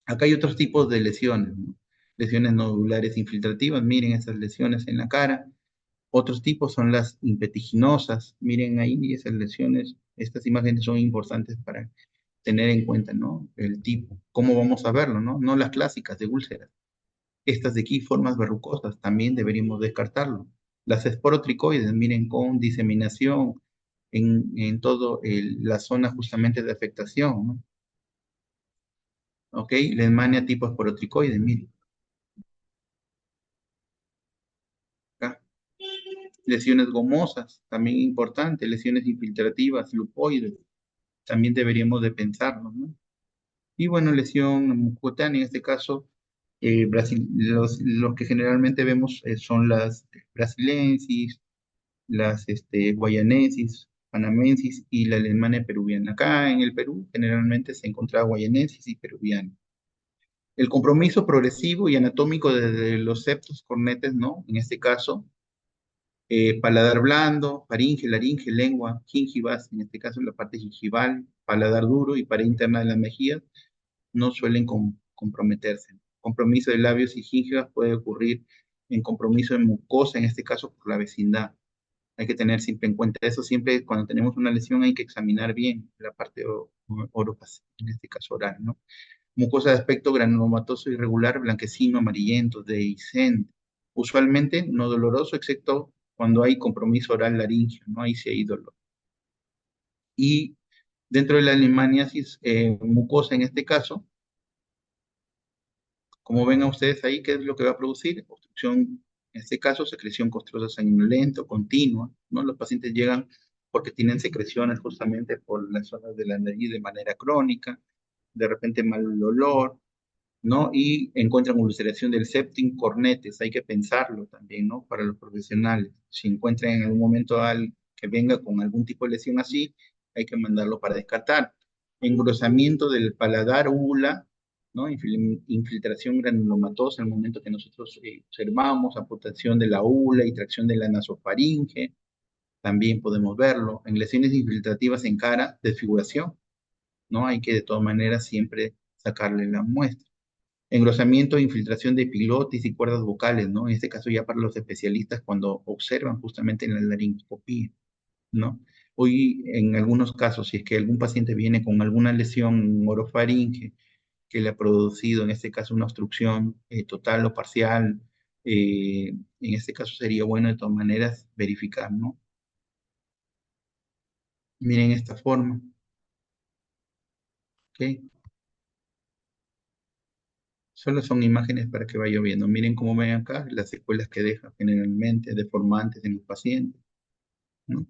Acá hay otros tipos de lesiones, ¿no? Lesiones nodulares infiltrativas, miren esas lesiones en la cara. Otros tipos son las impetiginosas, miren ahí esas lesiones, estas imágenes son importantes para tener en cuenta, ¿no? El tipo, cómo vamos a verlo, ¿no? No las clásicas de úlceras. Estas de aquí, formas verrucosas, también deberíamos descartarlo. Las esporotricoides, miren, con diseminación en todo la zona justamente de afectación, ¿no? ¿Ok? Leishmania tipo esporotricoide, miren, acá. Lesiones gomosas, también importante, lesiones infiltrativas, lupoides, también deberíamos de pensarlo, ¿no? Y bueno, lesión mucocutánea, en este caso, los que generalmente vemos son las brasilensis, las guayanensis, panamensis y la alemana peruviana. Acá en el Perú generalmente se encontraba guayanensis y peruviana. El compromiso progresivo y anatómico desde los septos cornetes, ¿no? En este caso, paladar blando, faringe, laringe, lengua, gingivas, en este caso la parte gingival, paladar duro y pared interna de las mejillas, no suelen comprometerse. Compromiso de labios y gingivas puede ocurrir en compromiso de mucosa, en este caso por la vecindad. Hay que tener siempre en cuenta eso. Siempre cuando tenemos una lesión hay que examinar bien la parte orofacial, en este caso oral, ¿no? Mucosa de aspecto granulomatoso irregular, blanquecino, amarillento, dehiscente. Usualmente no doloroso, excepto cuando hay compromiso oral laringio, ¿no? Ahí sí hay dolor. Y dentro de la limaniasis mucosa, en este caso, como ven a ustedes ahí, ¿qué es lo que va a producir? Obstrucción, en este caso, secreción costrosa sanguinolenta o continua, ¿no? Los pacientes llegan porque tienen secreciones justamente por las zonas de la nariz de manera crónica, de repente mal olor, ¿no? Y encuentran ulceración del septum cornetes, hay que pensarlo también, ¿no? Para los profesionales. Si encuentran en algún momento al que venga con algún tipo de lesión así, hay que mandarlo para descartar. Engrosamiento del paladar, úvula, ¿no? Infiltración granulomatosa en el momento que nosotros observamos, amputación de la úvula y tracción de la nasofaringe, también podemos verlo. En lesiones infiltrativas en cara, desfiguración, ¿no? Hay que de todas maneras siempre sacarle la muestra. Engrosamiento e infiltración de epilotis y cuerdas vocales, ¿no? En este caso ya para los especialistas cuando observan justamente en la laringoscopía, ¿no? Hoy en algunos casos, si es que algún paciente viene con alguna lesión orofaringe que le ha producido, en este caso, una obstrucción total o parcial, en este caso sería bueno de todas maneras verificar, ¿no? Miren esta forma, ¿ok? Solo son imágenes para que vaya viendo. Miren cómo ven acá las secuelas que deja generalmente, deformantes en los pacientes, ¿no?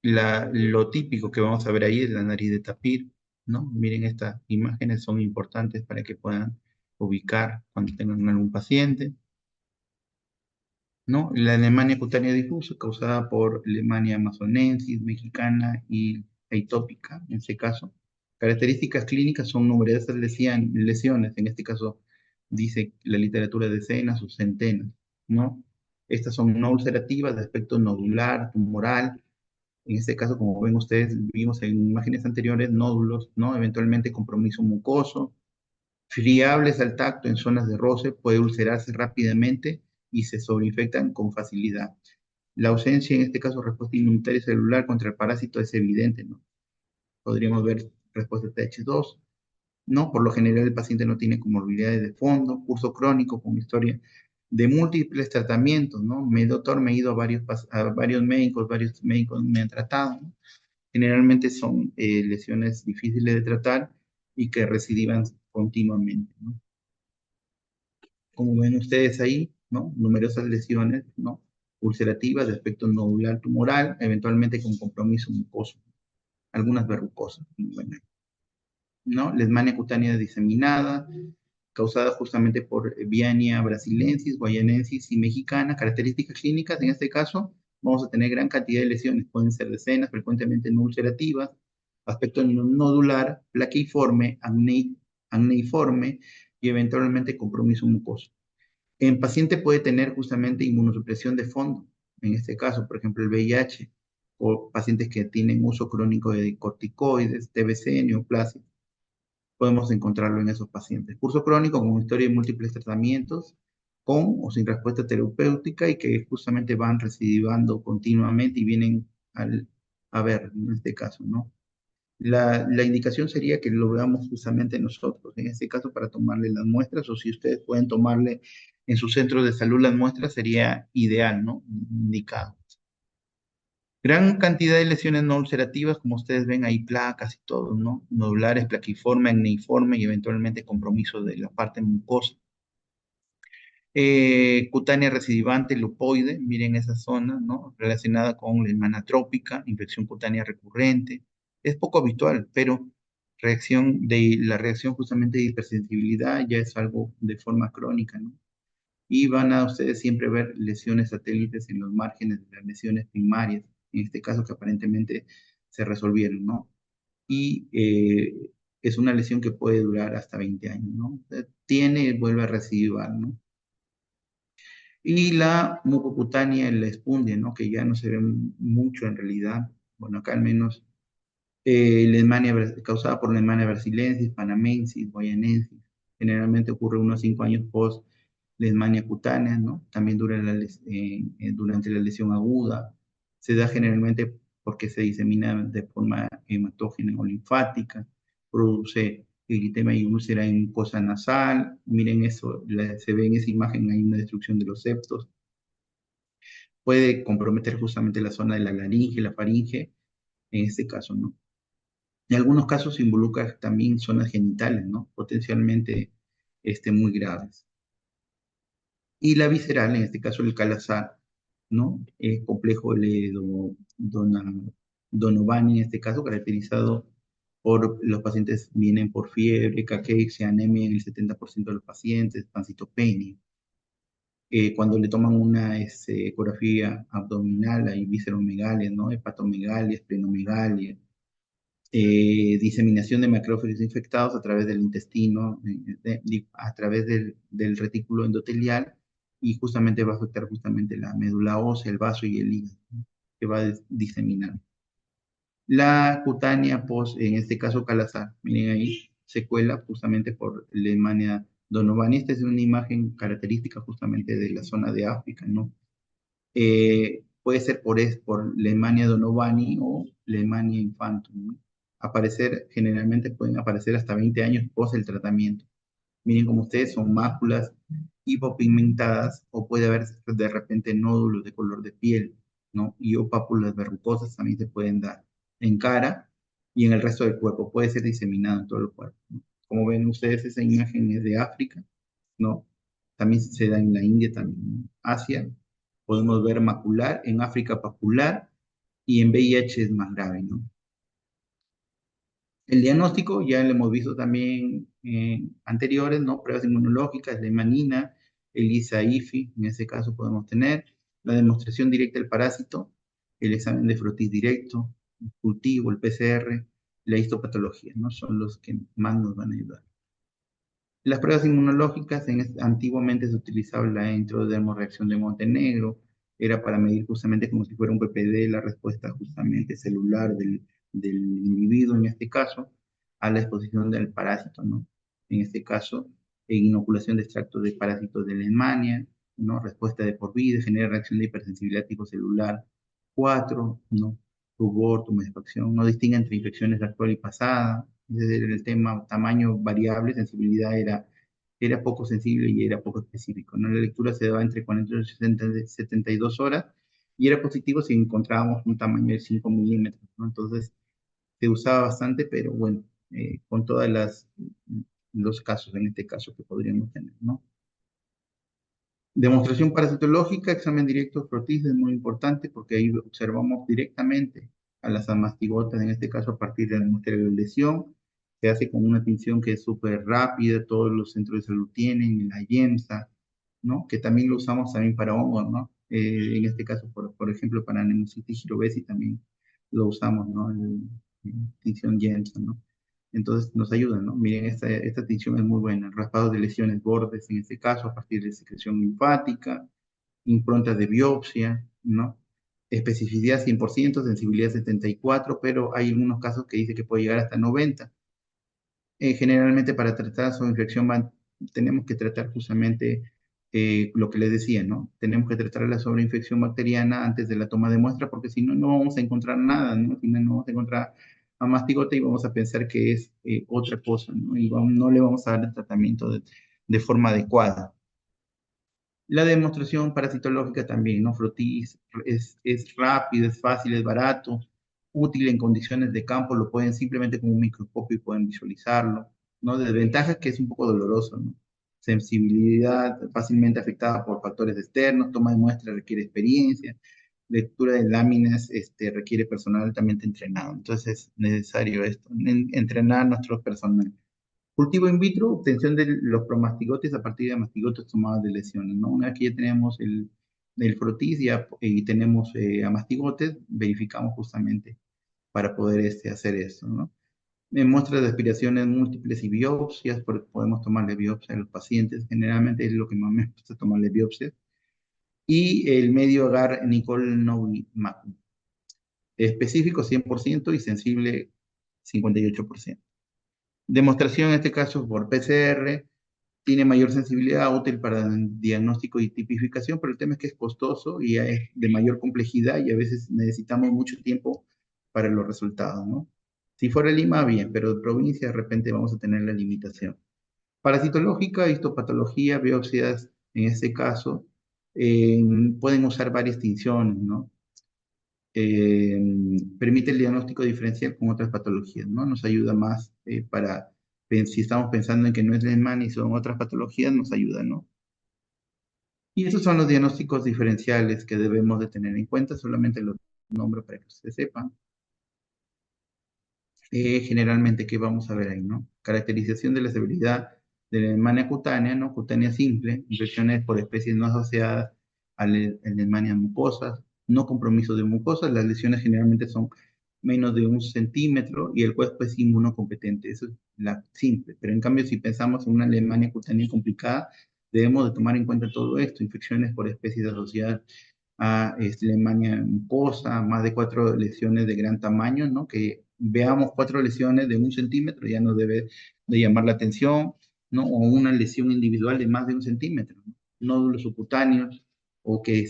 Lo típico que vamos a ver ahí es la nariz de tapir, ¿no? Miren, estas imágenes son importantes para que puedan ubicar cuando tengan algún paciente, ¿no? La anemia cutánea difusa causada por Alemania amazonensis, mexicana y atópica, en este caso. Características clínicas son numerosas lesiones, en este caso dice la literatura decenas o centenas, ¿no? Estas son no ulcerativas, de aspecto nodular, tumoral. En este caso, como ven ustedes, vimos en imágenes anteriores nódulos, ¿no? Eventualmente compromiso mucoso, friables al tacto en zonas de roce, puede ulcerarse rápidamente y se sobreinfectan con facilidad. La ausencia, en este caso, respuesta inmunitaria celular contra el parásito es evidente, ¿no? Podríamos ver respuesta TH2, ¿no? Por lo general el paciente no tiene comorbilidades de fondo, curso crónico con historia de múltiples tratamientos, ¿no? Doctor, me he ido a varios médicos me han tratado, ¿no? Generalmente son lesiones difíciles de tratar y que recidivan continuamente, ¿no? Como ven ustedes ahí, ¿no? Numerosas lesiones, ¿no? Ulcerativas de aspecto nodular tumoral, eventualmente con compromiso mucoso, algunas verrucosas, bueno, ¿no? Lesmania cutánea diseminada, causada justamente por Viania brasilensis, guayanensis y mexicana. Características clínicas, en este caso, vamos a tener gran cantidad de lesiones, pueden ser decenas, frecuentemente no ulcerativas, aspecto nodular, plaqueiforme, acneiforme y eventualmente compromiso mucoso. En paciente puede tener justamente inmunosupresión de fondo, en este caso, por ejemplo, el VIH, o pacientes que tienen uso crónico de corticoides, TBC, neoplasia, podemos encontrarlo en esos pacientes. Curso crónico con historia de múltiples tratamientos, con o sin respuesta terapéutica y que justamente van recidivando continuamente y vienen a ver, en este caso, ¿no? La indicación sería que lo veamos justamente nosotros, en este caso para tomarle las muestras, o si ustedes pueden tomarle en su centro de salud las muestras, sería ideal, ¿no? Indicado. Gran cantidad de lesiones no ulcerativas, como ustedes ven, hay placas y todo, ¿no? Nodulares, plaquiforme, acneiforme y eventualmente compromiso de la parte mucosa. Cutánea recidivante, lupoide, miren esa zona, ¿no? Relacionada con la hemanatrópica, infección cutánea recurrente. Es poco habitual, pero la reacción justamente de hipersensibilidad ya es algo de forma crónica, ¿no? Y van a ustedes siempre ver lesiones satélites en los márgenes de las lesiones primarias, en este caso que aparentemente se resolvieron, ¿no? Y es una lesión que puede durar hasta 20 años, ¿no? Tiene, vuelve a recidivar, ¿no? Y la mucocutánea en la espundia, ¿no? Que ya no se ve mucho en realidad, bueno, acá al menos, causada por Leishmania brasilensis, panamensis, guayanensis. Generalmente ocurre unos 5 años post Leishmania cutánea, ¿no? También durante la lesión aguda. Se da generalmente porque se disemina de forma hematógena o linfática, produce eritema y úlcera en mucosa nasal. Miren eso, se ve en esa imagen, hay una destrucción de los septos. Puede comprometer justamente la zona de la laringe, la faringe, en este caso, ¿no? En algunos casos involucra también zonas genitales, ¿no? Potencialmente muy graves. Y la visceral, en este caso el calazar, ¿no? Complejo Donovani, en este caso, caracterizado por los pacientes vienen por fiebre, caquexia, anemia en el 70% de los pacientes, pancitopenia. Cuando le toman una ecografía abdominal, hay visceromegalia, ¿no? Hepatomegalia, esplenomegalia, diseminación de macrófagos infectados a través del intestino, a través del retículo endotelial, y justamente va a afectar justamente la médula ósea, el vaso y el hígado, ¿no? Que va a diseminar. La cutánea en este caso calazar, miren ahí, secuela justamente por Leishmania donovani. Esta es una imagen característica justamente de la zona de África, ¿no? Puede ser por Leishmania donovani o Leishmania infantum, ¿no? Generalmente pueden aparecer hasta 20 años post el tratamiento. Miren como ustedes son máculas hipopigmentadas o puede haber de repente nódulos de color de piel, ¿no? Y o pápulas verrucosas también se pueden dar en cara y en el resto del cuerpo. Puede ser diseminado en todo el cuerpo, ¿no? Como ven ustedes, esa imagen es de África, ¿no? También se da en la India, también, ¿no? Asia. Podemos ver macular, en África papular y en VIH es más grave, ¿no? El diagnóstico ya lo hemos visto también anteriores, ¿no? Pruebas inmunológicas, la hemanina, el ISA-IFI, en ese caso podemos tener la demostración directa del parásito, el examen de frotis directo, el cultivo, el PCR, la histopatología, ¿no? Son los que más nos van a ayudar. Las pruebas inmunológicas, antiguamente se utilizaba la intradermorreacción de Montenegro, era para medir justamente como si fuera un PPD la respuesta justamente celular del individuo, en este caso, a la exposición del parásito, ¿no? En este caso, inoculación de extractos de parásitos de Alemania, ¿no? Respuesta de por vida, genera reacción de hipersensibilidad tipo celular 4, ¿no? Rubor, tumefacción, no distingue entre infecciones actual y pasada, desde el tema tamaño variable, sensibilidad era poco sensible y era poco específico, ¿no? La lectura se daba entre 48 y 72 horas y era positivo si encontrábamos un tamaño de 5 milímetros, ¿no? Entonces se usaba bastante, pero bueno, con todas los casos en este caso que podríamos tener, ¿no? Demostración parasitológica, examen directo de frotis es muy importante porque ahí observamos directamente a las amastigotas, en este caso a partir de la muestra de lesión. Se hace con una tinción que es súper rápida, todos los centros de salud tienen, la IEMSA, ¿no? Que también lo usamos también para hongos, ¿no? En este caso, por ejemplo, para Nemocystis girovesi también lo usamos, ¿no? Tinción IEMSA, ¿no? Entonces nos ayuda, ¿no? Miren, esta tinción es muy buena. Raspado de lesiones bordes, en este caso, a partir de secreción linfática, improntas de biopsia, ¿no? Especificidad 100%, sensibilidad 74%, pero hay algunos casos que dice que puede llegar hasta 90%. Generalmente para tratar su infección tenemos que tratar justamente lo que les decía, ¿no? Tenemos que tratar la sobreinfección bacteriana antes de la toma de muestra, porque si no, no vamos a encontrar nada, ¿no? Si no, no vamos a encontrar a mastigota y vamos a pensar que es otra cosa, ¿no? Y no le vamos a dar el tratamiento de forma adecuada. La demostración parasitológica también, ¿no? Frotis es rápido, es fácil, es barato, útil en condiciones de campo, lo pueden simplemente con un microscopio y pueden visualizarlo, ¿no? Desventajas que es un poco doloroso, ¿no? Sensibilidad fácilmente afectada por factores externos, toma de muestras requiere experiencia, lectura de láminas requiere personal altamente entrenado. Entonces es necesario esto, entrenar a nuestro personal. Cultivo in vitro, obtención de los promastigotes a partir de mastigotes tomados de lesiones, ¿no? Una vez que ya tenemos el frotis y tenemos amastigotes, verificamos justamente para poder hacer eso, ¿no? En muestras de aspiraciones múltiples y biopsias, podemos tomarle biopsia a los pacientes, generalmente es lo que más me gusta tomarle biopsias, y el medio agar Nicole-Novimab, específico 100% y sensible 58%. Demostración en este caso por PCR, tiene mayor sensibilidad, útil para diagnóstico y tipificación, pero el tema es que es costoso y es de mayor complejidad y a veces necesitamos mucho tiempo para los resultados, ¿no? Si fuera Lima, bien, pero de provincia de repente vamos a tener la limitación. Parasitológica, histopatología, biopsias, en este caso, eh, pueden usar varias tinciones, ¿no? eh, Permite el diagnóstico diferencial con otras patologías, ¿no? Nos ayuda más si estamos pensando en que no es Leishman y son otras patologías, nos ayuda, ¿no? Y esos son los diagnósticos diferenciales que debemos de tener en cuenta, solamente los nombro para que ustedes sepan. Generalmente, ¿qué vamos a ver ahí, no? Caracterización de la severidad de la Leishmania cutánea, ¿no? Cutánea simple, infecciones por especies no asociadas a Leishmania mucosas, no compromiso de mucosas, las lesiones generalmente son menos de 1 centímetro y el cuerpo es inmunocompetente, eso es la simple. Pero en cambio, si pensamos en una Leishmania cutánea complicada, debemos de tomar en cuenta todo esto, infecciones por especies asociadas a Leishmania mucosa, más de 4 lesiones de gran tamaño, ¿no? Que veamos 4 lesiones de 1 centímetro, ya nos debe de llamar la atención, ¿no? O una lesión individual de más de 1 centímetro, ¿no? Nódulos subcutáneos, o que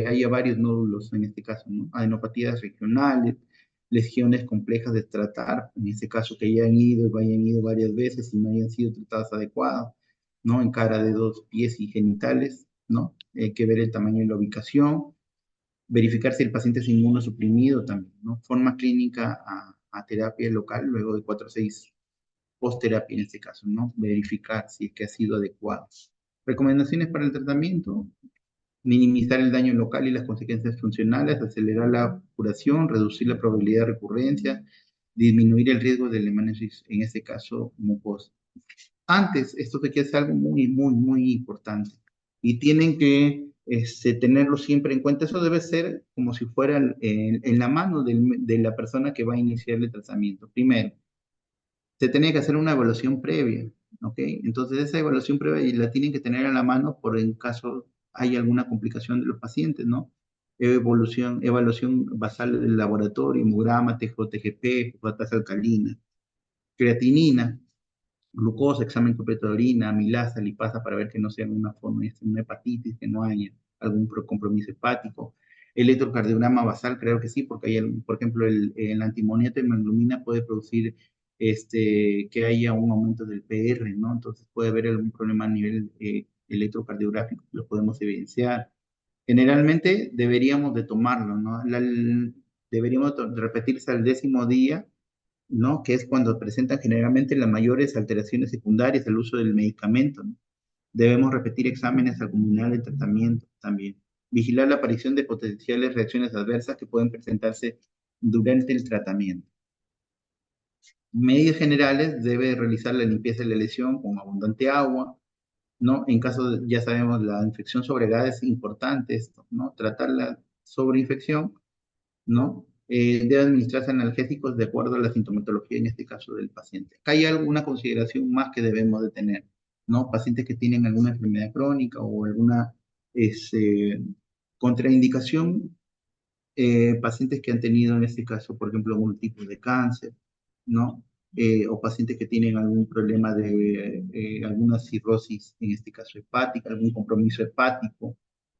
haya varios nódulos en este caso, ¿no? Adenopatías regionales, lesiones complejas de tratar, en este caso que hayan ido varias veces y no hayan sido tratadas adecuadas, ¿no? En cara de 2 pies y genitales, ¿no? Hay que ver el tamaño y la ubicación, verificar si el paciente es inmunosuprimido también, ¿no? Forma clínica a terapia local luego de 4 a 6 post-terapia en este caso, ¿no? Verificar si es que ha sido adecuado. Recomendaciones para el tratamiento: minimizar el daño local y las consecuencias funcionales, acelerar la curación, reducir la probabilidad de recurrencia, disminuir el riesgo de lemanosis, en este caso mucosa. Antes, esto que es algo muy, muy, muy importante y tienen que tenerlo siempre en cuenta. Eso debe ser como si fuera en la mano de la persona que va a iniciar el tratamiento. Primero, se tiene que hacer una evaluación previa. ¿ok? Entonces esa evaluación previa y la tienen que tener a la mano por en caso hay alguna complicación de los pacientes, ¿no? Evaluación basal del laboratorio, hemograma, TJ-TGP, tasa alcalina, creatinina, glucosa, examen completo de orina, amilasa, lipasa para ver que no sea una forma de una hepatitis, que no haya algún compromiso hepático. Electrocardiograma basal, creo que sí, porque hay, por ejemplo, el antimoniato de hemoglobina puede producir que haya un aumento del PR, ¿no? Entonces puede haber algún problema a nivel electrocardiográfico, lo podemos evidenciar. Generalmente deberíamos de tomarlo, ¿no? Deberíamos repetirse al 10.º día, ¿no? Que es cuando presentan generalmente las mayores alteraciones secundarias al uso del medicamento, ¿no? Debemos repetir exámenes al culminar el tratamiento también. Vigilar la aparición de potenciales reacciones adversas que pueden presentarse durante el tratamiento. Medidas generales, debe realizar la limpieza de la lesión con abundante agua, ¿no? En caso de, ya sabemos, la infección sobregada es importante esto, ¿no? Tratar la sobreinfección, ¿no? Debe administrarse analgésicos de acuerdo a la sintomatología, en este caso del paciente. Acá hay alguna consideración más que debemos de tener, ¿no? Pacientes que tienen alguna enfermedad crónica o alguna este, contraindicación, pacientes que han tenido en este caso, por ejemplo, algún tipo de cáncer, ¿no? O pacientes que tienen algún problema de alguna cirrosis, en este caso hepática, algún compromiso hepático,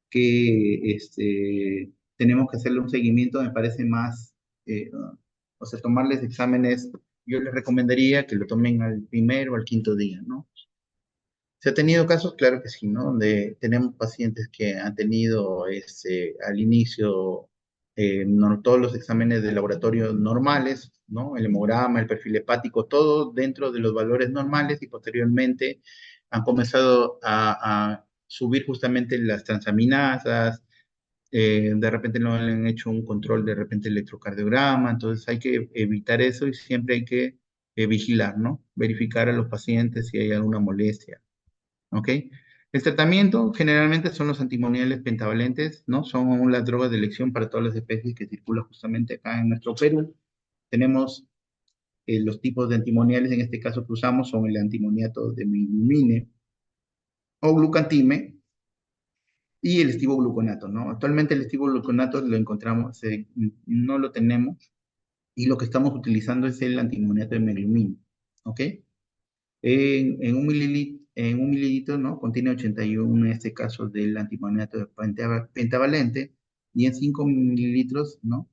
que tenemos que hacerle un seguimiento, me parece más, o sea, tomarles exámenes, yo les recomendaría que lo tomen al primero o al quinto día, ¿no? ¿Se ha tenido casos? Claro que sí, ¿no? Donde tenemos pacientes que han tenido al inicio todos los exámenes de laboratorio normales, ¿no? El hemograma, el perfil hepático, todo dentro de los valores normales y posteriormente han comenzado a subir justamente las transaminasas, de repente no le han hecho un control de repente electrocardiograma, entonces hay que evitar eso y siempre hay que vigilar, ¿no? Verificar a los pacientes si hay alguna molestia. ¿Ok? El tratamiento generalmente son los antimoniales pentavalentes, ¿no? Son las drogas de elección para todas las especies que circulan justamente acá en nuestro Perú. Tenemos los tipos de antimoniales, en este caso que usamos son el antimoniato de meglumine o glucantime y el estivogluconato, ¿no? Actualmente el estivogluconato lo encontramos, no lo tenemos y lo que estamos utilizando es el antimoniato de meglumine, ¿ok? En un mililitro, ¿no? Contiene 81, en este caso, del antimoniato pentavalente, y en 5 mililitros, ¿no?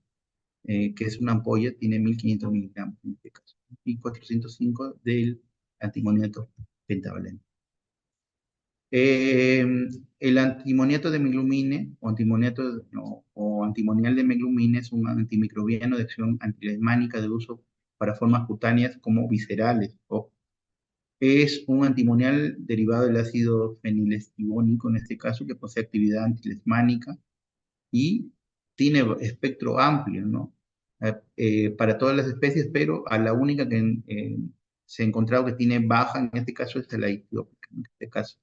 Que es una ampolla, tiene 1.500 miligramos en este caso, y 405 del antimoniato pentavalente. Eh, el antimoniato de meglumine o antimonial de meglumine es un antimicrobiano de acción antilesmánica de uso para formas cutáneas como viscerales. Es un antimonial derivado del ácido fenilestivónico, en este caso, que posee actividad antilesmánica y tiene espectro amplio, ¿no? Para todas las especies, pero a la única que se ha encontrado que tiene baja, en este caso, es la etiópica, en este caso.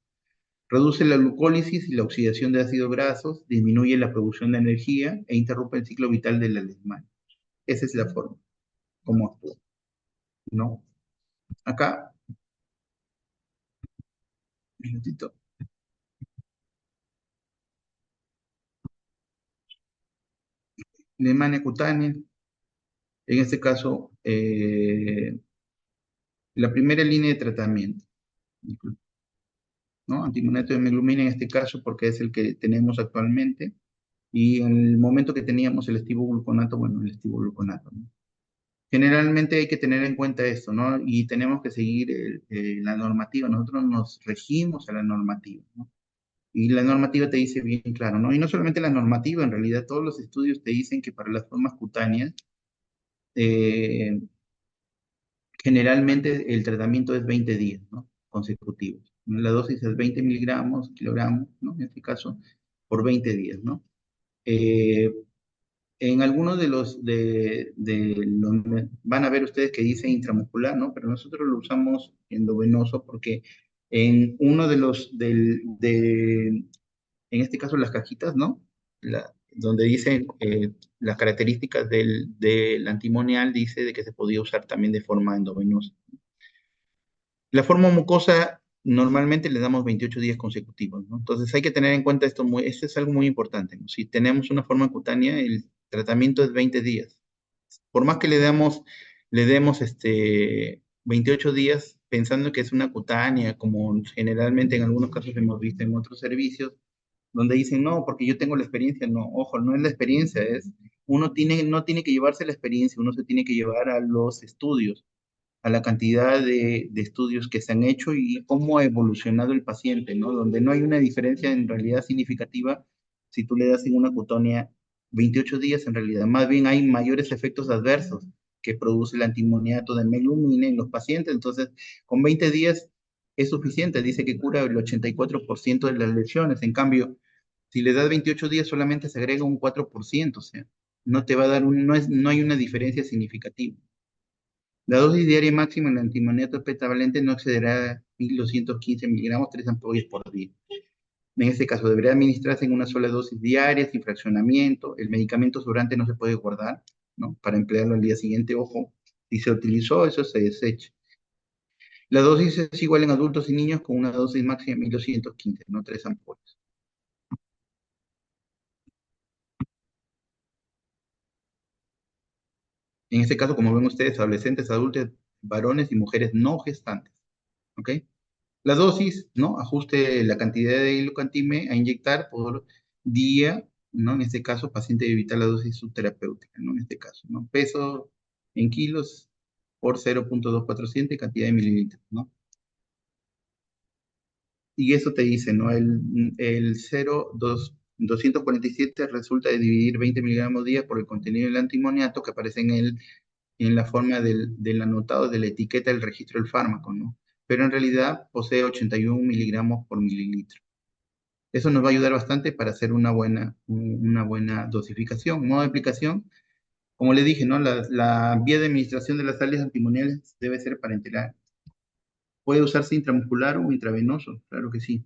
Reduce la glucólisis y la oxidación de ácidos grasos, disminuye la producción de energía e interrumpe el ciclo vital de la lesmana. Esa es la forma, como actúa, ¿no? Acá, un minutito. Lesmania cutánea, en este caso, la primera línea de tratamiento, ¿no? Antimonito de meglumina en este caso porque es el que tenemos actualmente y en el momento que teníamos el estivogluconato, bueno, el estivogluconato, ¿no? Generalmente hay que tener en cuenta esto, ¿no? Y tenemos que seguir la normativa, nosotros nos regimos a la normativa, ¿no? Y la normativa te dice bien claro, ¿no? Y no solamente la normativa, en realidad todos los estudios te dicen que para las formas cutáneas, eh, generalmente el tratamiento es 20 días, ¿no? Consecutivos. La dosis es 20 miligramos, kilogramos, ¿no? En este caso, por 20 días, ¿no? Eh, en algunos van a ver ustedes que dice intramuscular, ¿no? Pero nosotros lo usamos endovenoso porque en uno en este caso las cajitas, ¿no? Donde dicen las características del antimonial, dice de que se podía usar también de forma endovenosa. La forma mucosa normalmente le damos 28 días consecutivos, ¿no? Entonces hay que tener en cuenta esto es algo muy importante, ¿no? Si tenemos una forma cutánea, el tratamiento es 20 días. Por más que le demos 28 días pensando que es una cutánea, como generalmente en algunos casos hemos visto en otros servicios, donde dicen, no, porque yo tengo la experiencia, no, ojo, no es la experiencia, no tiene que llevarse la experiencia, uno se tiene que llevar a los estudios, a la cantidad de estudios que se han hecho y cómo ha evolucionado el paciente, ¿no? Donde no hay una diferencia en realidad significativa si tú le das en una cutonía 28 días, en realidad, más bien hay mayores efectos adversos que produce el antimoniato de meglumina en los pacientes, entonces con 20 días es suficiente, dice que cura el 84% de las lesiones, en cambio, si le das 28 días solamente se agrega un 4%, o sea, no te va a dar no hay una diferencia significativa. La dosis diaria máxima en el antimoniato pentavalente no excederá a 1215 miligramos, 3 ampollas por día. En este caso, deberá administrarse en una sola dosis diaria, sin fraccionamiento. El medicamento sobrante no se puede guardar, ¿no? Para emplearlo al día siguiente, ojo, si se utilizó, eso se desecha. La dosis es igual en adultos y niños con una dosis máxima de 1215, no 3 ampollas. En este caso, como ven ustedes, adolescentes, adultos, varones y mujeres no gestantes, ¿ok? La dosis, ¿no? Ajuste la cantidad de ilucantime a inyectar por día, ¿no? En este caso, paciente evita la dosis subterapéutica, ¿no? En este caso, ¿no? Peso en kilos por 0.247, cantidad de mililitros, ¿no? Y eso te dice, ¿no? El 247 resulta de dividir 20 miligramos día por el contenido del antimoniato que aparece en la forma del anotado de la etiqueta del registro del fármaco, ¿no? Pero en realidad posee 81 miligramos por mililitro. Eso nos va a ayudar bastante para hacer una buena dosificación. Modo de aplicación, como le dije, ¿no? La vía de administración de las sales antimoniales debe ser parenteral. Puede usarse intramuscular o intravenoso, claro que sí.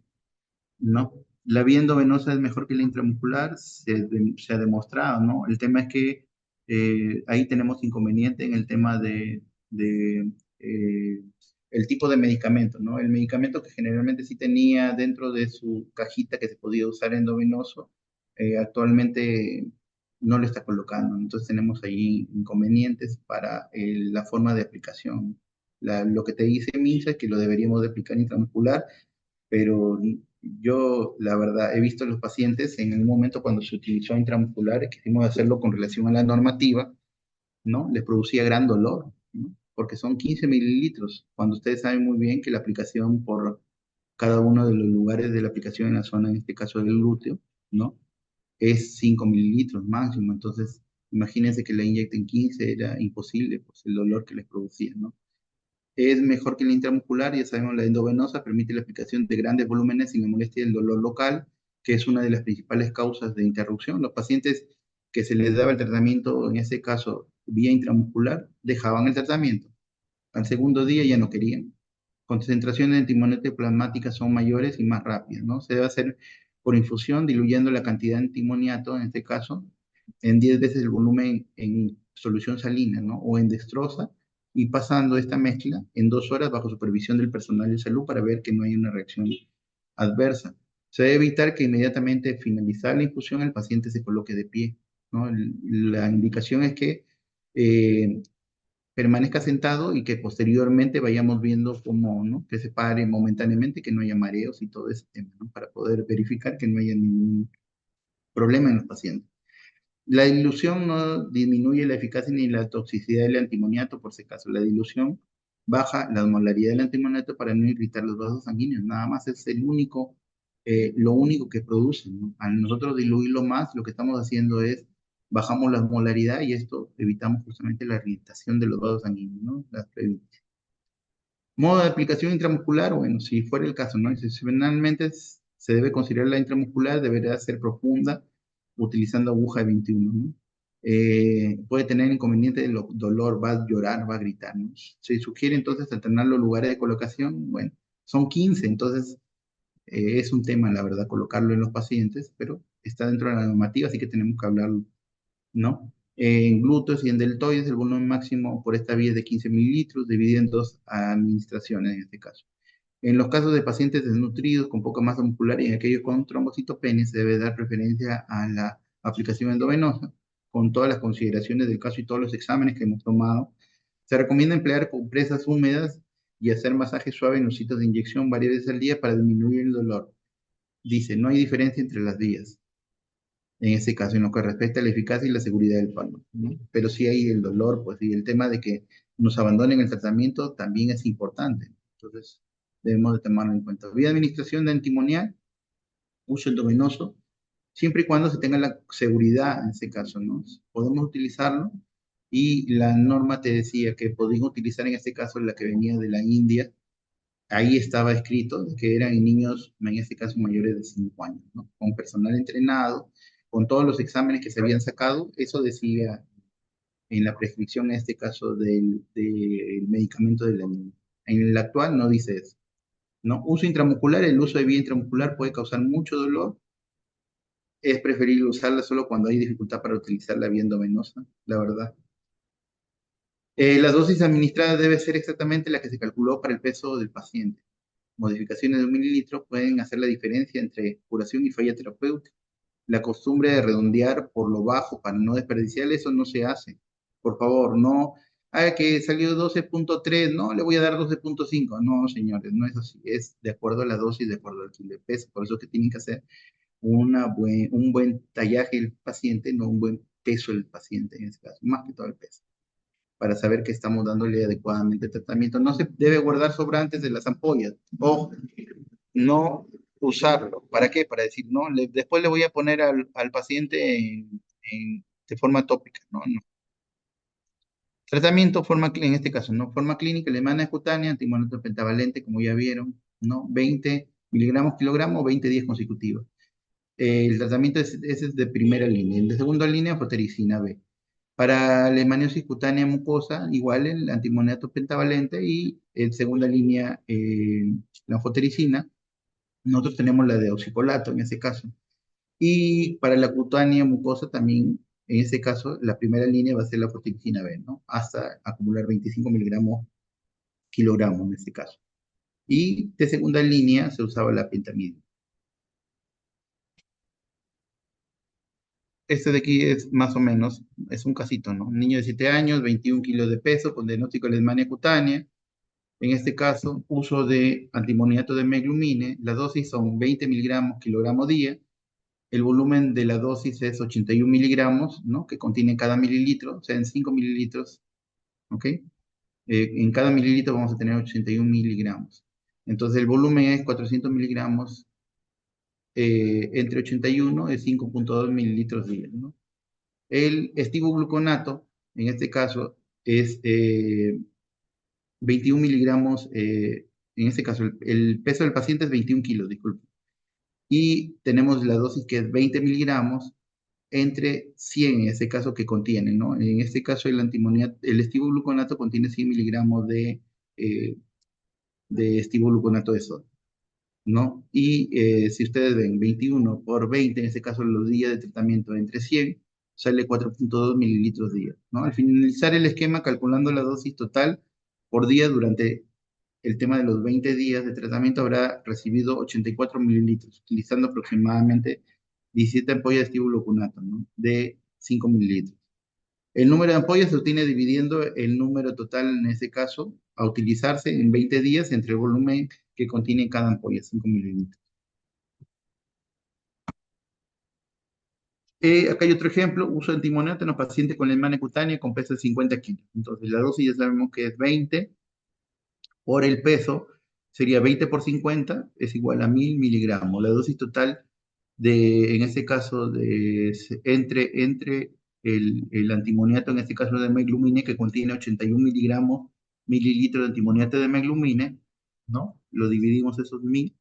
¿No? La vía endovenosa es mejor que la intramuscular, se ha demostrado, ¿no? El tema es que ahí tenemos inconveniente en el tema de, eh, el tipo de medicamento, ¿no? El medicamento que generalmente sí tenía dentro de su cajita que se podía usar endovenoso, actualmente no lo está colocando, entonces tenemos ahí inconvenientes para la forma de aplicación. Lo que te dice MINSA es que lo deberíamos de aplicar intramuscular, pero yo, la verdad, he visto a los pacientes en el momento cuando se utilizó intramuscular, quisimos hacerlo con relación a la normativa, ¿no? Les producía gran dolor, ¿no? Porque son 15 mililitros, cuando ustedes saben muy bien que la aplicación por cada uno de los lugares de la aplicación en la zona, en este caso del glúteo, ¿no? Es 5 mililitros máximo, entonces imagínense que la inyecten 15, era imposible, pues el dolor que les producía, ¿no? Es mejor que la intramuscular, ya sabemos, la endovenosa permite la aplicación de grandes volúmenes sin la molestia del dolor local, que es una de las principales causas de interrupción. Los pacientes que se les daba el tratamiento, en ese caso vía intramuscular, dejaban el tratamiento. Al segundo día ya no querían. Concentraciones de antimonete plasmáticas son mayores y más rápidas, ¿no? Se debe hacer por infusión, diluyendo la cantidad de antimoniato, en este caso, en 10 veces el volumen en solución salina, ¿no? O en dextrosa, y pasando esta mezcla en 2 horas bajo supervisión del personal de salud para ver que no hay una reacción adversa. Se debe evitar que inmediatamente finalizar la infusión el paciente se coloque de pie, ¿no? La indicación es que eh, permanezca sentado y que posteriormente vayamos viendo cómo, ¿no? Que se pare momentáneamente, que no haya mareos y todo ese tema, ¿no? Para poder verificar que no haya ningún problema en los pacientes. La dilución no disminuye la eficacia ni la toxicidad del antimoniato, por si acaso. La dilución baja la osmolaridad del antimoniato para no irritar los vasos sanguíneos. Nada más es lo único que produce, ¿no? Al nosotros diluirlo más, lo que estamos haciendo es bajamos la osmolaridad y esto evitamos justamente la irritación de los vasos sanguíneos, ¿no? Modo de aplicación intramuscular, bueno, si fuera el caso, ¿no? Excepcionalmente se debe considerar la intramuscular, deberá ser profunda, utilizando aguja de 21, ¿no? Puede tener inconveniente de dolor, va a llorar, va a gritar, ¿no? Se sugiere entonces alternar los lugares de colocación, bueno, son 15, entonces es un tema, la verdad, colocarlo en los pacientes, pero está dentro de la normativa, así que tenemos que hablarlo, ¿no? En glúteos y en deltoides, el volumen máximo por esta vía es de 15 mililitros, dividido en dos administraciones en este caso. En los casos de pacientes desnutridos con poca masa muscular y en aquellos con trombocitopenia, se debe dar preferencia a la aplicación endovenosa, con todas las consideraciones del caso y todos los exámenes que hemos tomado. Se recomienda emplear compresas húmedas y hacer masaje suave en los sitios de inyección varias veces al día para disminuir el dolor. Dice, no hay diferencia entre las vías, en ese caso, en lo que respecta a la eficacia y la seguridad del fármaco, ¿no? Pero sí hay el dolor, pues, y el tema de que nos abandonen el tratamiento también es importante. Entonces, debemos de tomarlo en cuenta. Vía de administración de antimonial, uso endovenoso, siempre y cuando se tenga la seguridad en ese caso, ¿no? Podemos utilizarlo y la norma te decía que podían utilizar en este caso la que venía de la India. Ahí estaba escrito que eran niños, en este caso mayores de 5 años, ¿no? Con personal entrenado, con todos los exámenes que se habían sacado, eso decía en la prescripción, en este caso del medicamento de la niña. En el actual no dice eso, ¿no? Uso intramuscular, el uso de vía intramuscular puede causar mucho dolor, es preferible usarla solo cuando hay dificultad para utilizar la vía endovenosa, la verdad. La dosis administrada debe ser exactamente la que se calculó para el peso del paciente. Modificaciones de 1 mililitro pueden hacer la diferencia entre curación y falla terapéutica. La costumbre de redondear por lo bajo para no desperdiciar eso no se hace. Por favor, no, que salió 12,3, no, le voy a dar 12,5. No, señores, no es así. Es de acuerdo a la dosis, de acuerdo al kilo de peso. Por eso es que tienen que hacer un buen tallaje del paciente, no un buen peso del paciente en este caso, más que todo el peso, para saber que estamos dándole adecuadamente tratamiento. No se debe guardar sobrantes de las ampollas. Ojo, no usarlo. ¿Para qué? Para decir, no, después le voy a poner al paciente de forma tópica, ¿no? No. Tratamiento, en este caso, ¿no? Forma clínica, alemana cutánea, antimonótono pentavalente, como ya vieron, ¿no? 20 miligramos kilogramo, 20 días consecutivos. El tratamiento ese es de primera línea. El de segunda línea, fotericina B. Para la hemaniosis cutánea mucosa, igual el antimoniato pentavalente y en segunda línea, la anfotericina. Nosotros tenemos la de oxicolato en ese caso. Y para la cutánea mucosa también, en ese caso, la primera línea va a ser la fotericina B, ¿no? Hasta acumular 25 miligramos kilogramos en este caso. Y de segunda línea se usaba la pentamida. Este de aquí es más o menos, es un casito, ¿no? Un niño de 7 años, 21 kilos de peso, con diagnóstico de lesmania cutánea. En este caso, uso de antimoniato de meglumine. La dosis son 20 miligramos kilogramo día. El volumen de la dosis es 81 miligramos, ¿no? Que contiene cada mililitro, o sea, en 5 mililitros, ¿ok? En cada mililitro vamos a tener 81 miligramos. Entonces, el volumen es 400 miligramos, entre 81 es 5,2 mililitros día, ¿no? El estivogluconato, en este caso, es 21 miligramos, en este caso, el peso del paciente es 21 kilos, disculpe. Y tenemos la dosis que es 20 miligramos entre 100, en ese caso, que contiene, ¿no? En este caso, el estivogluconato contiene 100 miligramos de estivogluconato de sodio, ¿no? Y si ustedes ven 21 por 20, en este caso los días de tratamiento entre 100, sale 4,2 mililitros día, ¿no? Al finalizar el esquema, calculando la dosis total por día durante el tema de los 20 días de tratamiento, habrá recibido 84 mililitros, utilizando aproximadamente 17 ampollas de estivogluconato, ¿no? De 5 mililitros. El número de ampollas se obtiene dividiendo el número total, en este caso, a utilizarse en 20 días entre el volumen que contiene cada ampolla, 5 mililitros. Acá hay otro ejemplo, uso de antimoniato en los pacientes con lesmania cutánea con peso de 50 kilos. Entonces, la dosis ya sabemos que es 20 por el peso, sería 20 por 50, es igual a 1000 miligramos. La dosis total en este caso, entre el antimoniato, en este caso de meglumine, que contiene 81 mililitros de antimoniato de meglumine, ¿no? Lo dividimos esos 1000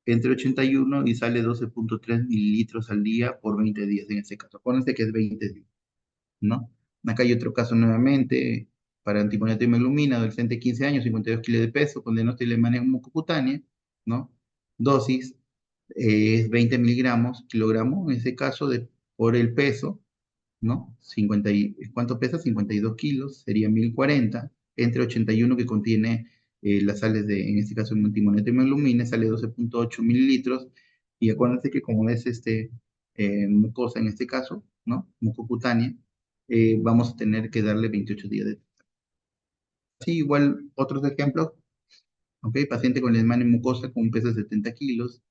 entre 81 y sale 12,3 mililitros al día por 20 días en este caso. Acuérdense que es 20 días, ¿no? Acá hay otro caso nuevamente para antimoniato de meglumina, adolescente de 15 años, 52 kilos de peso, con diagnóstico de manera mucocutánea, ¿no? Dosis es 20 miligramos, kilogramo, en ese caso, por el peso, ¿no? ¿Cuánto pesa? 52 kilos, sería 1040, entre 81 que contiene las sales de, en este caso, el multimoneto y meglumina, sale 12,8 mililitros, y acuérdense que como es mucosa en este caso, ¿no? Mucocutánea, vamos a tener que darle 28 días de... Sí, igual otros ejemplos, ¿ok? Paciente con lesmania mucosa con un peso de 70 kilos,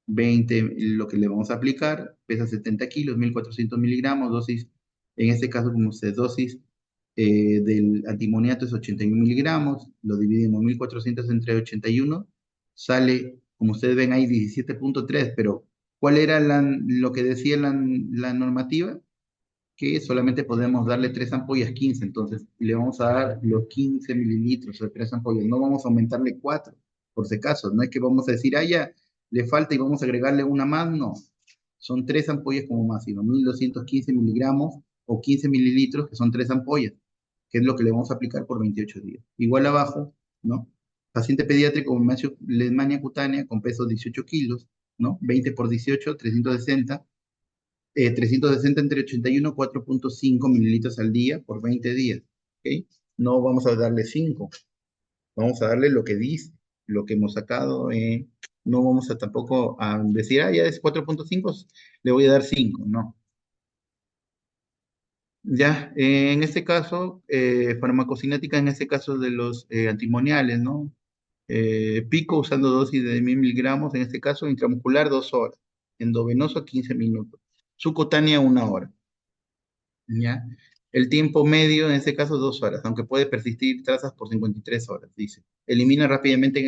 20 lo que le vamos a aplicar, pesa 70 kilos, 1400 miligramos, dosis, en este caso como se dosis del antimoniato es 81 miligramos, lo dividimos 1400 entre 81, sale, como ustedes ven ahí, 17,3, pero ¿cuál era lo que decía la normativa? Que solamente podemos darle 3 ampollas 15, entonces le vamos a dar los 15 mililitros de 3 ampollas, no vamos a aumentarle 4, por si acaso, no es que vamos a decir, ah, ya, le falta y vamos a agregarle una más, no, son 3 ampollas como máximo, 1215 miligramos o 15 mililitros, que son 3 ampollas, que es lo que le vamos a aplicar por 28 días. Igual abajo, ¿no? Paciente pediátrico con lesmania cutánea con peso 18 kilos, ¿no? 20 por 18, 360, 360 entre 81, 4,5 mililitros al día por 20 días. ¿Ok? No vamos a darle 5, vamos a darle lo que dice, lo que hemos sacado. No vamos a tampoco a decir, ah, ya es 4,5, le voy a dar 5. No. Ya, en este caso, farmacocinética, en este caso de los antimoniales, ¿no? Pico usando dosis de 1000 miligramos, en este caso intramuscular 2 horas, endovenoso 15 minutos, subcutánea 1 hora. ¿Ya? El tiempo medio, en este caso, 2 horas, aunque puede persistir trazas por 53 horas, dice. Se elimina rápidamente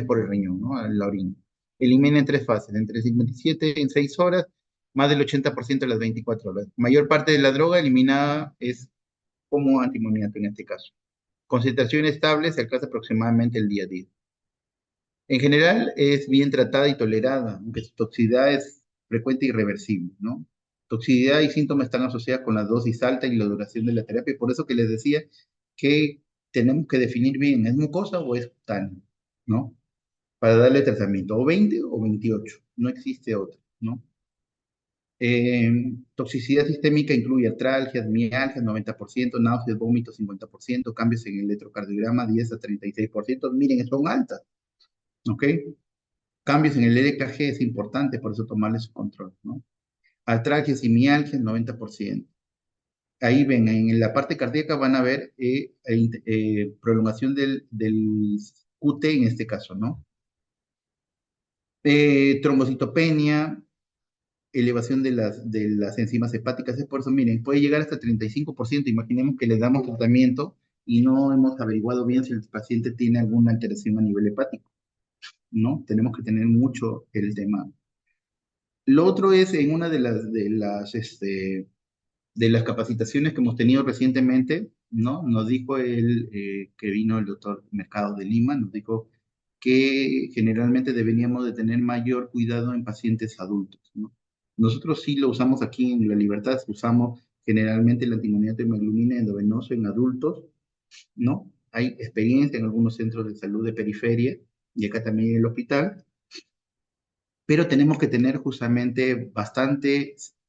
por el riñón, ¿no? A la orina. Elimina en 3 fases, entre 57 en 6 horas, más del 80% de las 24 horas. Mayor parte de la droga eliminada es como antimoniato en este caso. Concentración estable se alcanza aproximadamente el día a día. En general es bien tratada y tolerada, aunque su toxicidad es frecuente y irreversible, ¿no? Toxicidad y síntomas están asociados con la dosis alta y la duración de la terapia, y por eso que les decía que tenemos que definir bien, ¿es mucosa o es cutánea? ¿No? Para darle tratamiento, o 20 o 28, no existe otra, ¿no? Toxicidad sistémica incluye artralgias, mialgias, 90%, náuseas, vómitos, 50%, cambios en el electrocardiograma, 10 a 36%, miren, son altas, ¿ok? Cambios en el EKG es importante, por eso tomarle su control, ¿no? Artralgias y mialgias, 90%. Ahí ven, en la parte cardíaca van a ver prolongación del QT en este caso, ¿no? Trombocitopenia, elevación de las enzimas hepáticas, es por eso, miren, puede llegar hasta 35%. Imaginemos que le damos tratamiento y no hemos averiguado bien si el paciente tiene alguna alteración a nivel hepático, ¿no? Tenemos que tener mucho el tema. Lo otro es en una de las capacitaciones que hemos tenido recientemente, ¿no? Nos dijo que vino el doctor Mercado de Lima, nos dijo que generalmente deberíamos de tener mayor cuidado en pacientes adultos, ¿no? Nosotros sí lo usamos aquí en La Libertad, usamos generalmente el antimoniato y meglumina endovenoso en adultos, ¿no? Hay experiencia en algunos centros de salud de periferia y acá también en el hospital, pero tenemos que tener justamente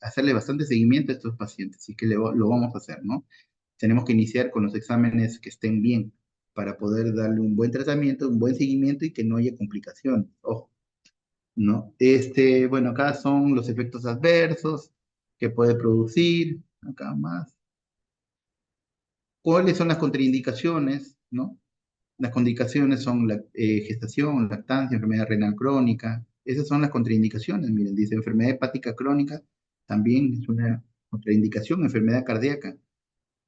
hacerle bastante seguimiento a estos pacientes, y que lo vamos a hacer, ¿no? Tenemos que iniciar con los exámenes que estén bien para poder darle un buen tratamiento, un buen seguimiento y que no haya complicaciones, ojo, ¿no? Bueno, acá son los efectos adversos que puede producir, acá más. ¿Cuáles son las contraindicaciones, no? Las contraindicaciones son la gestación, lactancia, enfermedad renal crónica. Esas son las contraindicaciones. Miren, dice enfermedad hepática crónica, también es una contraindicación, enfermedad cardíaca,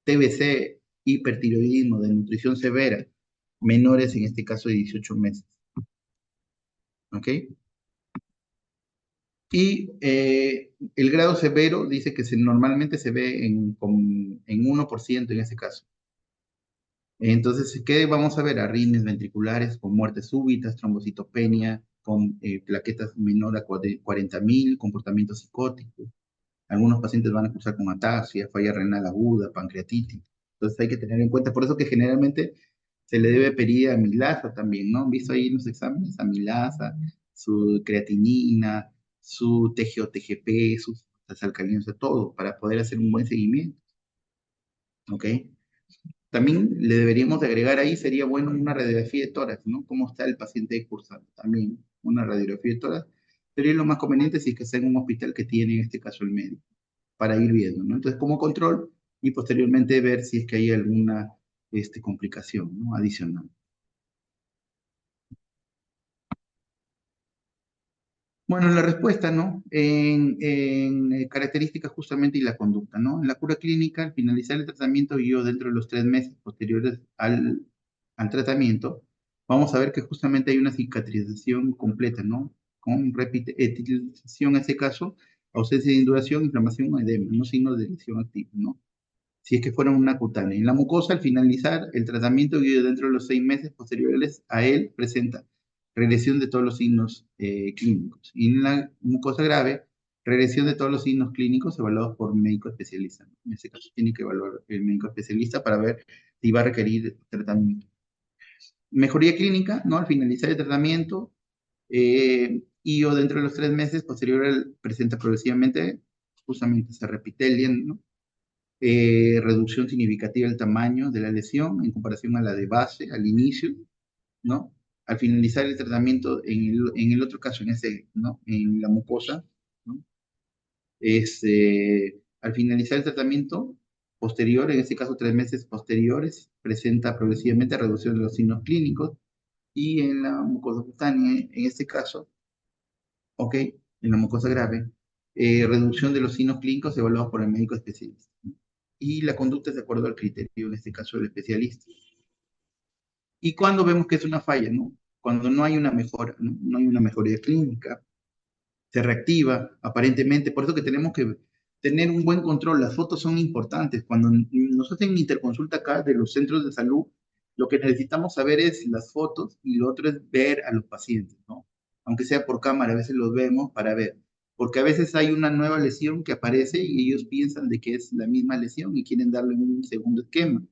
TBC, hipertiroidismo, de nutrición severa, menores en este caso de 18 meses. ¿Ok? Y el grado severo dice que normalmente se ve en 1% en ese caso. Entonces, ¿qué vamos a ver? Arritmias ventriculares con muertes súbitas, trombocitopenia, con plaquetas menor a 40.000, comportamiento psicótico. Algunos pacientes van a cursar con ataxia, falla renal aguda, pancreatitis. Entonces hay que tener en cuenta, por eso que generalmente se le debe pedir amilasa también, ¿no? ¿Han visto ahí en los exámenes? Amilasa, su creatinina, su TGO-TGP, su las alcalinas, de todo, para poder hacer un buen seguimiento, ¿ok? También le deberíamos de agregar ahí, sería bueno una radiografía de tórax, ¿no? ¿Cómo está el paciente cursando? También una radiografía de tórax sería lo más conveniente si es que está en un hospital que tiene, en este caso, el médico, para ir viendo, ¿no? Entonces, como control y posteriormente ver si es que hay alguna complicación, ¿no? Adicional. Bueno, la respuesta, ¿no? En características justamente y la conducta, ¿no? En la cura clínica, al finalizar el tratamiento y o dentro de los 3 meses posteriores al tratamiento, vamos a ver que justamente hay una cicatrización completa, ¿no? Con epitelización, en este caso, ausencia de induración, inflamación o edema, no signos de lesión activa, ¿no? Si es que fuera una cutánea. En la mucosa, al finalizar el tratamiento y dentro de los 6 meses posteriores a él, presenta regresión de todos los signos clínicos. Y en la mucosa grave, regresión de todos los signos clínicos evaluados por médico especialista, ¿no? En este caso, tiene que evaluar el médico especialista para ver si va a requerir tratamiento. Mejoría clínica, ¿no? Al finalizar el tratamiento y o dentro de los 3 meses posteriores, presenta progresivamente, justamente se repite, ¿no? Reducción significativa del tamaño de la lesión en comparación a la de base al inicio, ¿no? Al finalizar el tratamiento, en el otro caso, ¿no? En la mucosa, ¿no? Al finalizar el tratamiento posterior, en este caso 3 meses posteriores, presenta progresivamente reducción de los signos clínicos y en la mucosa cutánea, en este caso, ¿ok? En la mucosa grave, reducción de los signos clínicos evaluados por el médico especialista. Y la conducta es de acuerdo al criterio, en este caso del especialista. Y cuando vemos que es una falla, ¿no? Cuando no hay una mejora, ¿no? No hay una mejoría clínica, se reactiva aparentemente, por eso que tenemos que tener un buen control, las fotos son importantes. Cuando nos hacen interconsulta acá de los centros de salud, lo que necesitamos saber es las fotos y lo otro es ver a los pacientes, ¿no? Aunque sea por cámara, a veces los vemos para ver, porque a veces hay una nueva lesión que aparece y ellos piensan de que es la misma lesión y quieren darle un segundo esquema.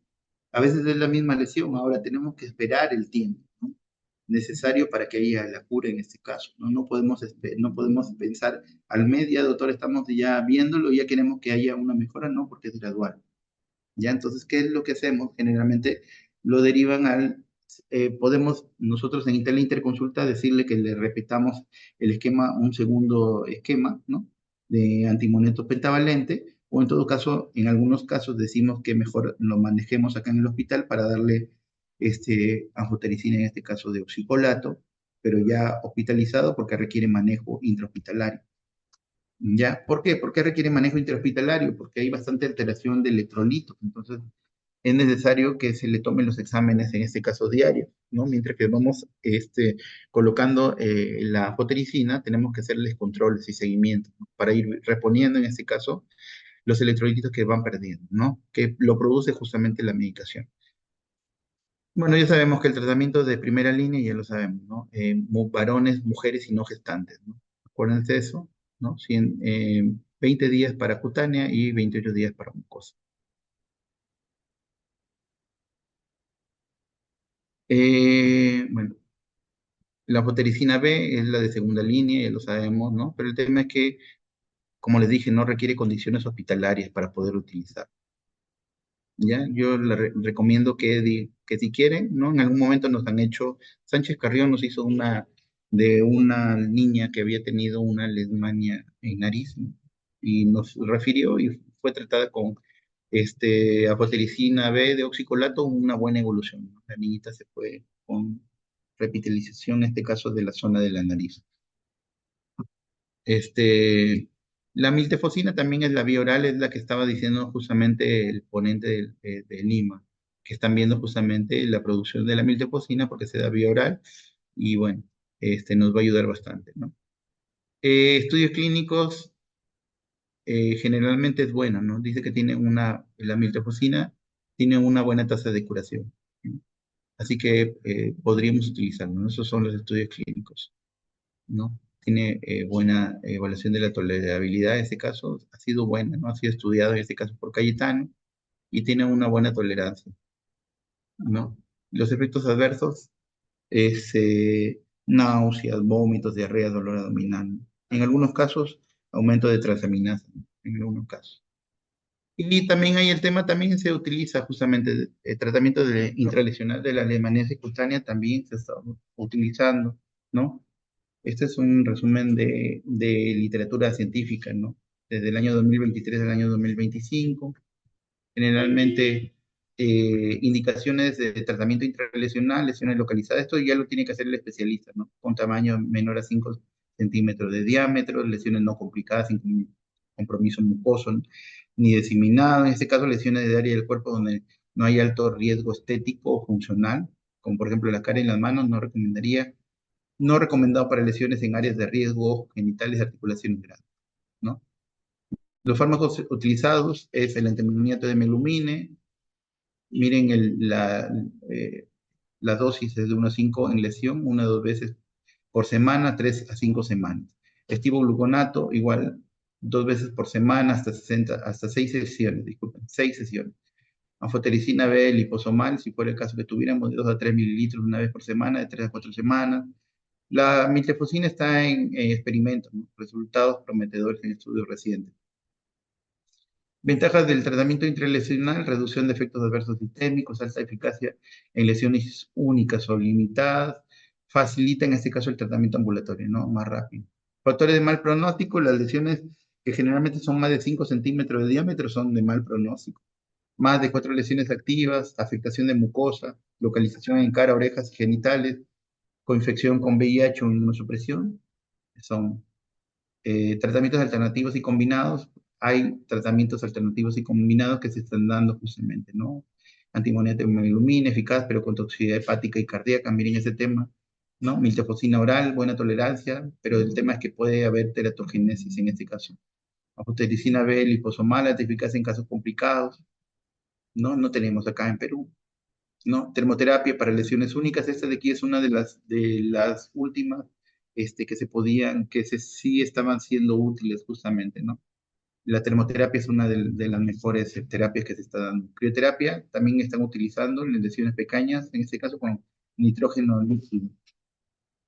A veces es la misma lesión, ahora tenemos que esperar el tiempo, ¿no? Necesario para que haya la cura en este caso, ¿no? No podemos pensar al mes, ya doctor, estamos ya viéndolo y ya queremos que haya una mejora, no, porque es gradual. ¿Ya? Entonces, ¿qué es lo que hacemos? Generalmente lo derivan podemos nosotros en la interconsulta decirle que le repitamos el esquema, un segundo esquema, ¿no? De antimoneto pentavalente, o en todo caso, en algunos casos decimos que mejor lo manejemos acá en el hospital para darle anfotericina, en este caso de oxicolato, pero ya hospitalizado porque requiere manejo intrahospitalario. ¿Ya? ¿Por qué? ¿Por qué requiere manejo interhospitalario? Porque hay bastante alteración de electrolitos, entonces es necesario que se le tomen los exámenes, en este caso diarios, ¿no? Mientras que vamos colocando la fotericina, tenemos que hacerles controles y seguimiento, ¿no? Para ir reponiendo, en este caso, los electrolitos que van perdiendo, ¿no? Que lo produce justamente la medicación. Bueno, ya sabemos que el tratamiento de primera línea, ya lo sabemos, ¿no? Varones, mujeres y no gestantes, ¿no? Acuérdense de eso, ¿no? 20 días para cutánea y 28 días para mucosa. Bueno, la fotericina B es la de segunda línea, ya lo sabemos, ¿no? Pero el tema es que, como les dije, no requiere condiciones hospitalarias para poder utilizar. ¿Ya? Yo le recomiendo que si quieren, ¿no? En algún momento nos han hecho, Sánchez Carrión nos hizo de una niña que había tenido una lesmania en nariz, ¿no? Y nos refirió y fue tratada con afotericina B de oxicolato, una buena evolución, ¿no? La niñita se fue con repitalización, en este caso de la zona de la nariz. Este, la miltefosina también es la vía oral, es la que estaba diciendo justamente el ponente de Lima, que están viendo justamente la producción de la miltefosina porque se da vía oral y bueno, nos va a ayudar bastante, ¿no? Estudios clínicos generalmente es bueno, ¿no? Dice que la miltefosina tiene una buena tasa de curación, ¿no? Así que podríamos utilizarlo, ¿no? Esos son los estudios clínicos, ¿no? Tiene buena evaluación de la tolerabilidad, en este caso ha sido buena, ¿no? Ha sido estudiado en este caso por Cayetano y tiene una buena tolerancia, ¿no? Los efectos adversos es náuseas, vómitos, diarrea, dolor abdominal. En algunos casos, aumento de transaminasa. en algunos casos. Y también hay el tema, también se utiliza justamente el tratamiento intralesional de la leishmaniasis cutánea, también se está utilizando, ¿no? Este es un resumen de literatura científica, ¿no? Desde el año 2023 al año 2025. Generalmente, indicaciones de tratamiento intralesional, lesiones localizadas, esto ya lo tiene que hacer el especialista, ¿no? Con tamaño menor a 5 centímetros de diámetro, lesiones no complicadas, sin compromiso mucoso, ni diseminado. En este caso, lesiones de área del cuerpo donde no hay alto riesgo estético o funcional, como por ejemplo la cara y las manos, no recomendado para lesiones en áreas de riesgo genitales y articulaciones grandes, ¿no? Los fármacos utilizados es el antimonimiento de melumine. Miren eh, la dosis es de 1 a 5 en lesión, 1 a 2 veces por semana, 3 a 5 semanas. Estivogluconato, igual, 2 veces por semana, hasta 6 sesiones, disculpen, 6 sesiones. Anfotericina B liposomal, si fuera el caso que tuviéramos, de 2 a 3 mililitros una vez por semana, de 3 a 4 semanas. La miltefosina está en experimentos, ¿no? Resultados prometedores en estudios recientes. Ventajas del tratamiento intralesional: reducción de efectos adversos sistémicos, alta eficacia en lesiones únicas o limitadas, facilita en este caso el tratamiento ambulatorio, ¿no? Más rápido. Factores de mal pronóstico: las lesiones que generalmente son más de 5 centímetros de diámetro son de mal pronóstico. Más de 4 lesiones activas, afectación de mucosa, localización en cara, orejas y genitales, coinfección con VIH o inmunosupresión, son tratamientos alternativos y combinados. Hay tratamientos alternativos y combinados que se están dando justamente, ¿no? Antimoniato de melumina, eficaz, pero con toxicidad hepática y cardíaca, miren ese tema, ¿no? Miltefosina oral, buena tolerancia, pero el tema es que puede haber teratogénesis en este caso. Afotericina B liposomal, alta eficacia en casos complicados, ¿no? No tenemos acá en Perú, ¿no? Termoterapia para lesiones únicas, esta de aquí es una de las últimas que sí estaban siendo útiles justamente, ¿no? La termoterapia es una de las mejores terapias que se está dando. Crioterapia también están utilizando en lesiones pequeñas, en este caso con nitrógeno líquido.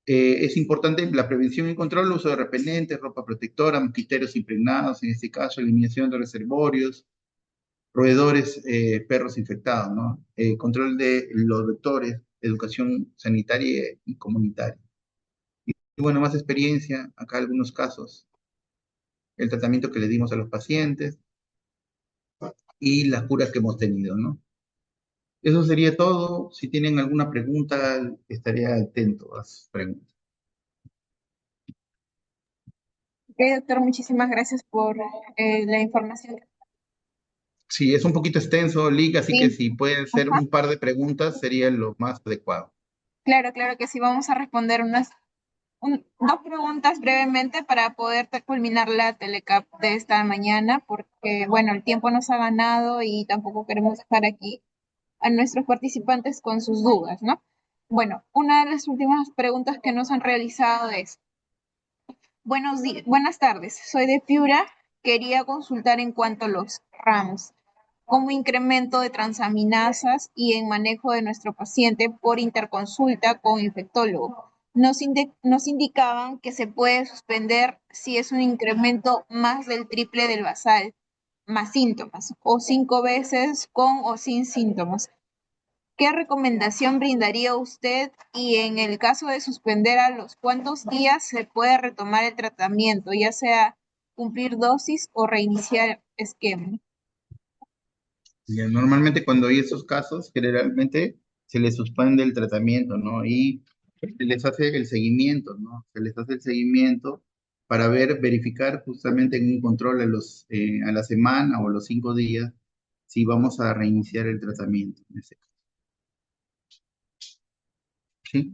Es importante la prevención y control, el uso de repelentes, ropa protectora, mosquiteros impregnados, en este caso, eliminación de reservorios, roedores, perros infectados, ¿no? Control de los vectores, educación sanitaria y comunitaria. Y bueno, más experiencia, acá algunos casos, el tratamiento que le dimos a los pacientes y las curas que hemos tenido, ¿no? Eso sería todo. Si tienen alguna pregunta, estaré atento a sus preguntas. Ok, doctor, muchísimas gracias por la información. Sí, es un poquito extenso, Lick, así que Sí, si pueden ser ajá. un par de preguntas, sería lo más adecuado. Claro, claro que sí. Vamos a responder dos preguntas brevemente para poder culminar la telecap de esta mañana, porque, bueno, el tiempo nos ha ganado y tampoco queremos dejar aquí a nuestros participantes con sus dudas, ¿no? Bueno, una de las últimas preguntas que nos han realizado es, buenas tardes, soy de Piura, quería consultar en cuanto a los RAMS, como incremento de transaminasas y en manejo de nuestro paciente por interconsulta con infectólogo. Nos indicaban que se puede suspender si es un incremento más del triple del basal, más síntomas, o 5 veces con o sin síntomas. ¿Qué recomendación brindaría usted y en el caso de suspender a los cuántos días se puede retomar el tratamiento, ya sea cumplir dosis o reiniciar esquema? Normalmente cuando hay esos casos, generalmente se les suspende el tratamiento, ¿no? Y se les hace el seguimiento, ¿no? Se les hace el seguimiento para verificar justamente en un control a la semana o a los 5 días si vamos a reiniciar el tratamiento en ese caso, ¿sí?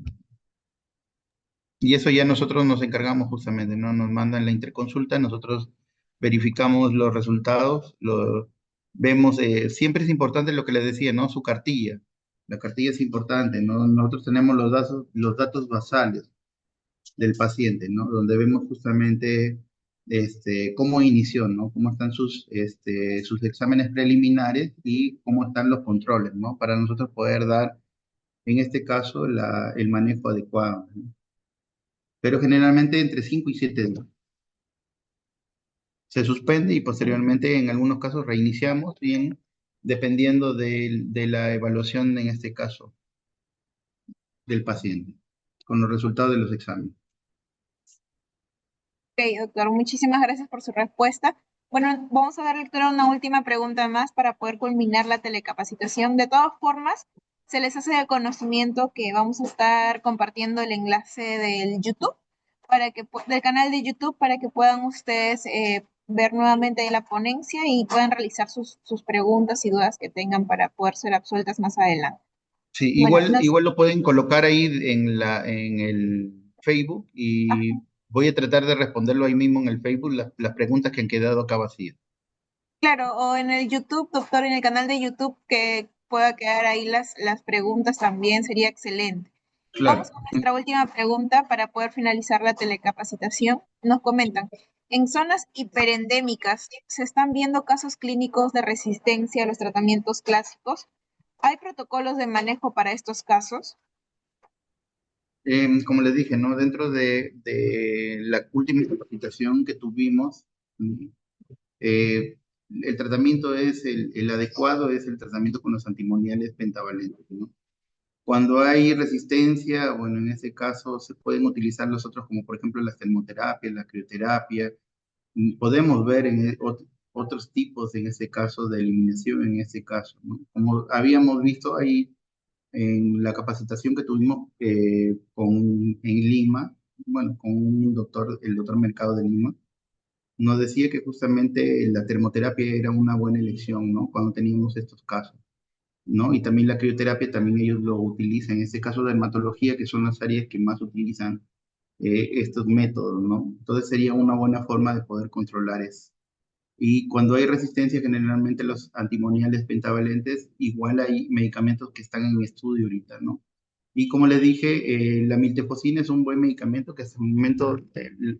Y eso ya nosotros nos encargamos justamente, ¿no? Nos mandan la interconsulta, nosotros verificamos los resultados, vemos, siempre es importante lo que les decía, ¿no? Su cartilla. La cartilla es importante, ¿no? Nosotros tenemos los datos basales del paciente, ¿no? Donde vemos justamente cómo inició, ¿no? Cómo están sus exámenes preliminares y cómo están los controles, ¿no? Para nosotros poder dar, en este caso, el manejo adecuado, ¿no? Pero generalmente entre 5 y 7 días. se suspende y posteriormente en algunos casos reiniciamos, bien, dependiendo de la evaluación, en este caso, del paciente, con los resultados de los exámenes. Ok, doctor, muchísimas gracias por su respuesta. Bueno, vamos a darle, doctor, una última pregunta más para poder culminar la telecapacitación. De todas formas, se les hace de conocimiento que vamos a estar compartiendo el enlace del YouTube del canal de YouTube para que puedan ustedes ver nuevamente la ponencia y puedan realizar sus preguntas y dudas que tengan para poder ser absueltas más adelante. Sí, Bueno, igual lo pueden colocar ahí en el Facebook y voy a tratar de responderlo ahí mismo en el Facebook, las preguntas que han quedado acá vacías. claro, o en el YouTube, doctor, en el canal de YouTube que pueda quedar ahí las preguntas también sería excelente. Vamos Claro. con nuestra última pregunta para poder finalizar la telecapacitación. Nos comentan, en zonas hiperendémicas se están viendo casos clínicos de resistencia a los tratamientos clásicos. ¿Hay protocolos de manejo para estos casos? Como les dije, ¿no? Dentro de la última capacitación que tuvimos, eh, el tratamiento es el adecuado, es el tratamiento con los antimoniales pentavalentes, ¿no? Cuando hay resistencia, bueno, en ese caso se pueden utilizar los otros, como por ejemplo la termoterapia, la crioterapia. Podemos ver otros tipos, en ese caso, de eliminación, en ese caso, ¿no? Como habíamos visto ahí en la capacitación que tuvimos en Lima, bueno, con un doctor, el doctor Mercado de Lima, nos decía que justamente la termoterapia era una buena elección, ¿no? Cuando teníamos estos casos, ¿no? Y también la crioterapia, también ellos lo utilizan, en este caso de dermatología, que son las áreas que más utilizan estos métodos, ¿no? Entonces sería una buena forma de poder controlar eso. Y cuando hay resistencia, generalmente los antimoniales pentavalentes, igual hay medicamentos que están en estudio ahorita, ¿no? Y como les dije, la miltefosina es un buen medicamento que hasta el momento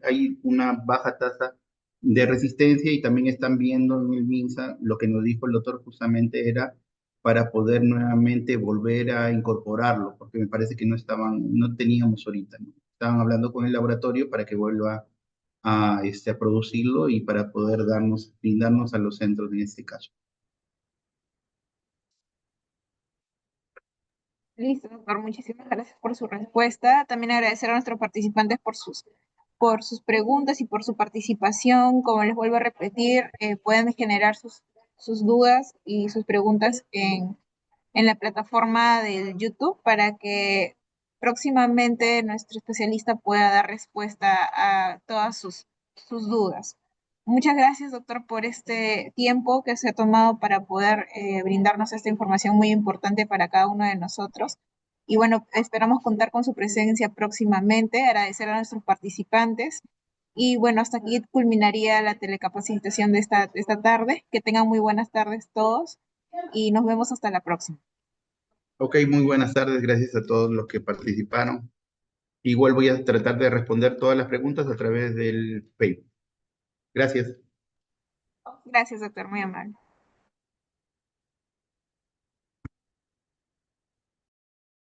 hay una baja tasa de resistencia y también están viendo en el MINSA lo que nos dijo el doctor justamente era para poder nuevamente volver a incorporarlo, porque me parece que no teníamos ahorita, ¿no? Estaban hablando con el laboratorio para que vuelva a producirlo y para poder brindarnos a los centros en este caso. Listo, doctor. Muchísimas gracias por su respuesta. También agradecer a nuestros participantes por sus preguntas y por su participación. Como les vuelvo a repetir, pueden generar sus dudas y sus preguntas en la plataforma del YouTube para que próximamente nuestro especialista pueda dar respuesta a todas sus dudas. Muchas gracias, doctor, por este tiempo que se ha tomado para poder brindarnos esta información muy importante para cada uno de nosotros. Y bueno, esperamos contar con su presencia próximamente, agradecer a nuestros participantes. Y bueno, hasta aquí culminaría la telecapacitación de esta tarde. Que tengan muy buenas tardes todos y nos vemos hasta la próxima. Ok, muy buenas tardes, gracias a todos los que participaron. Igual voy a tratar de responder todas las preguntas a través del Facebook. Gracias. Gracias, doctor, muy amable.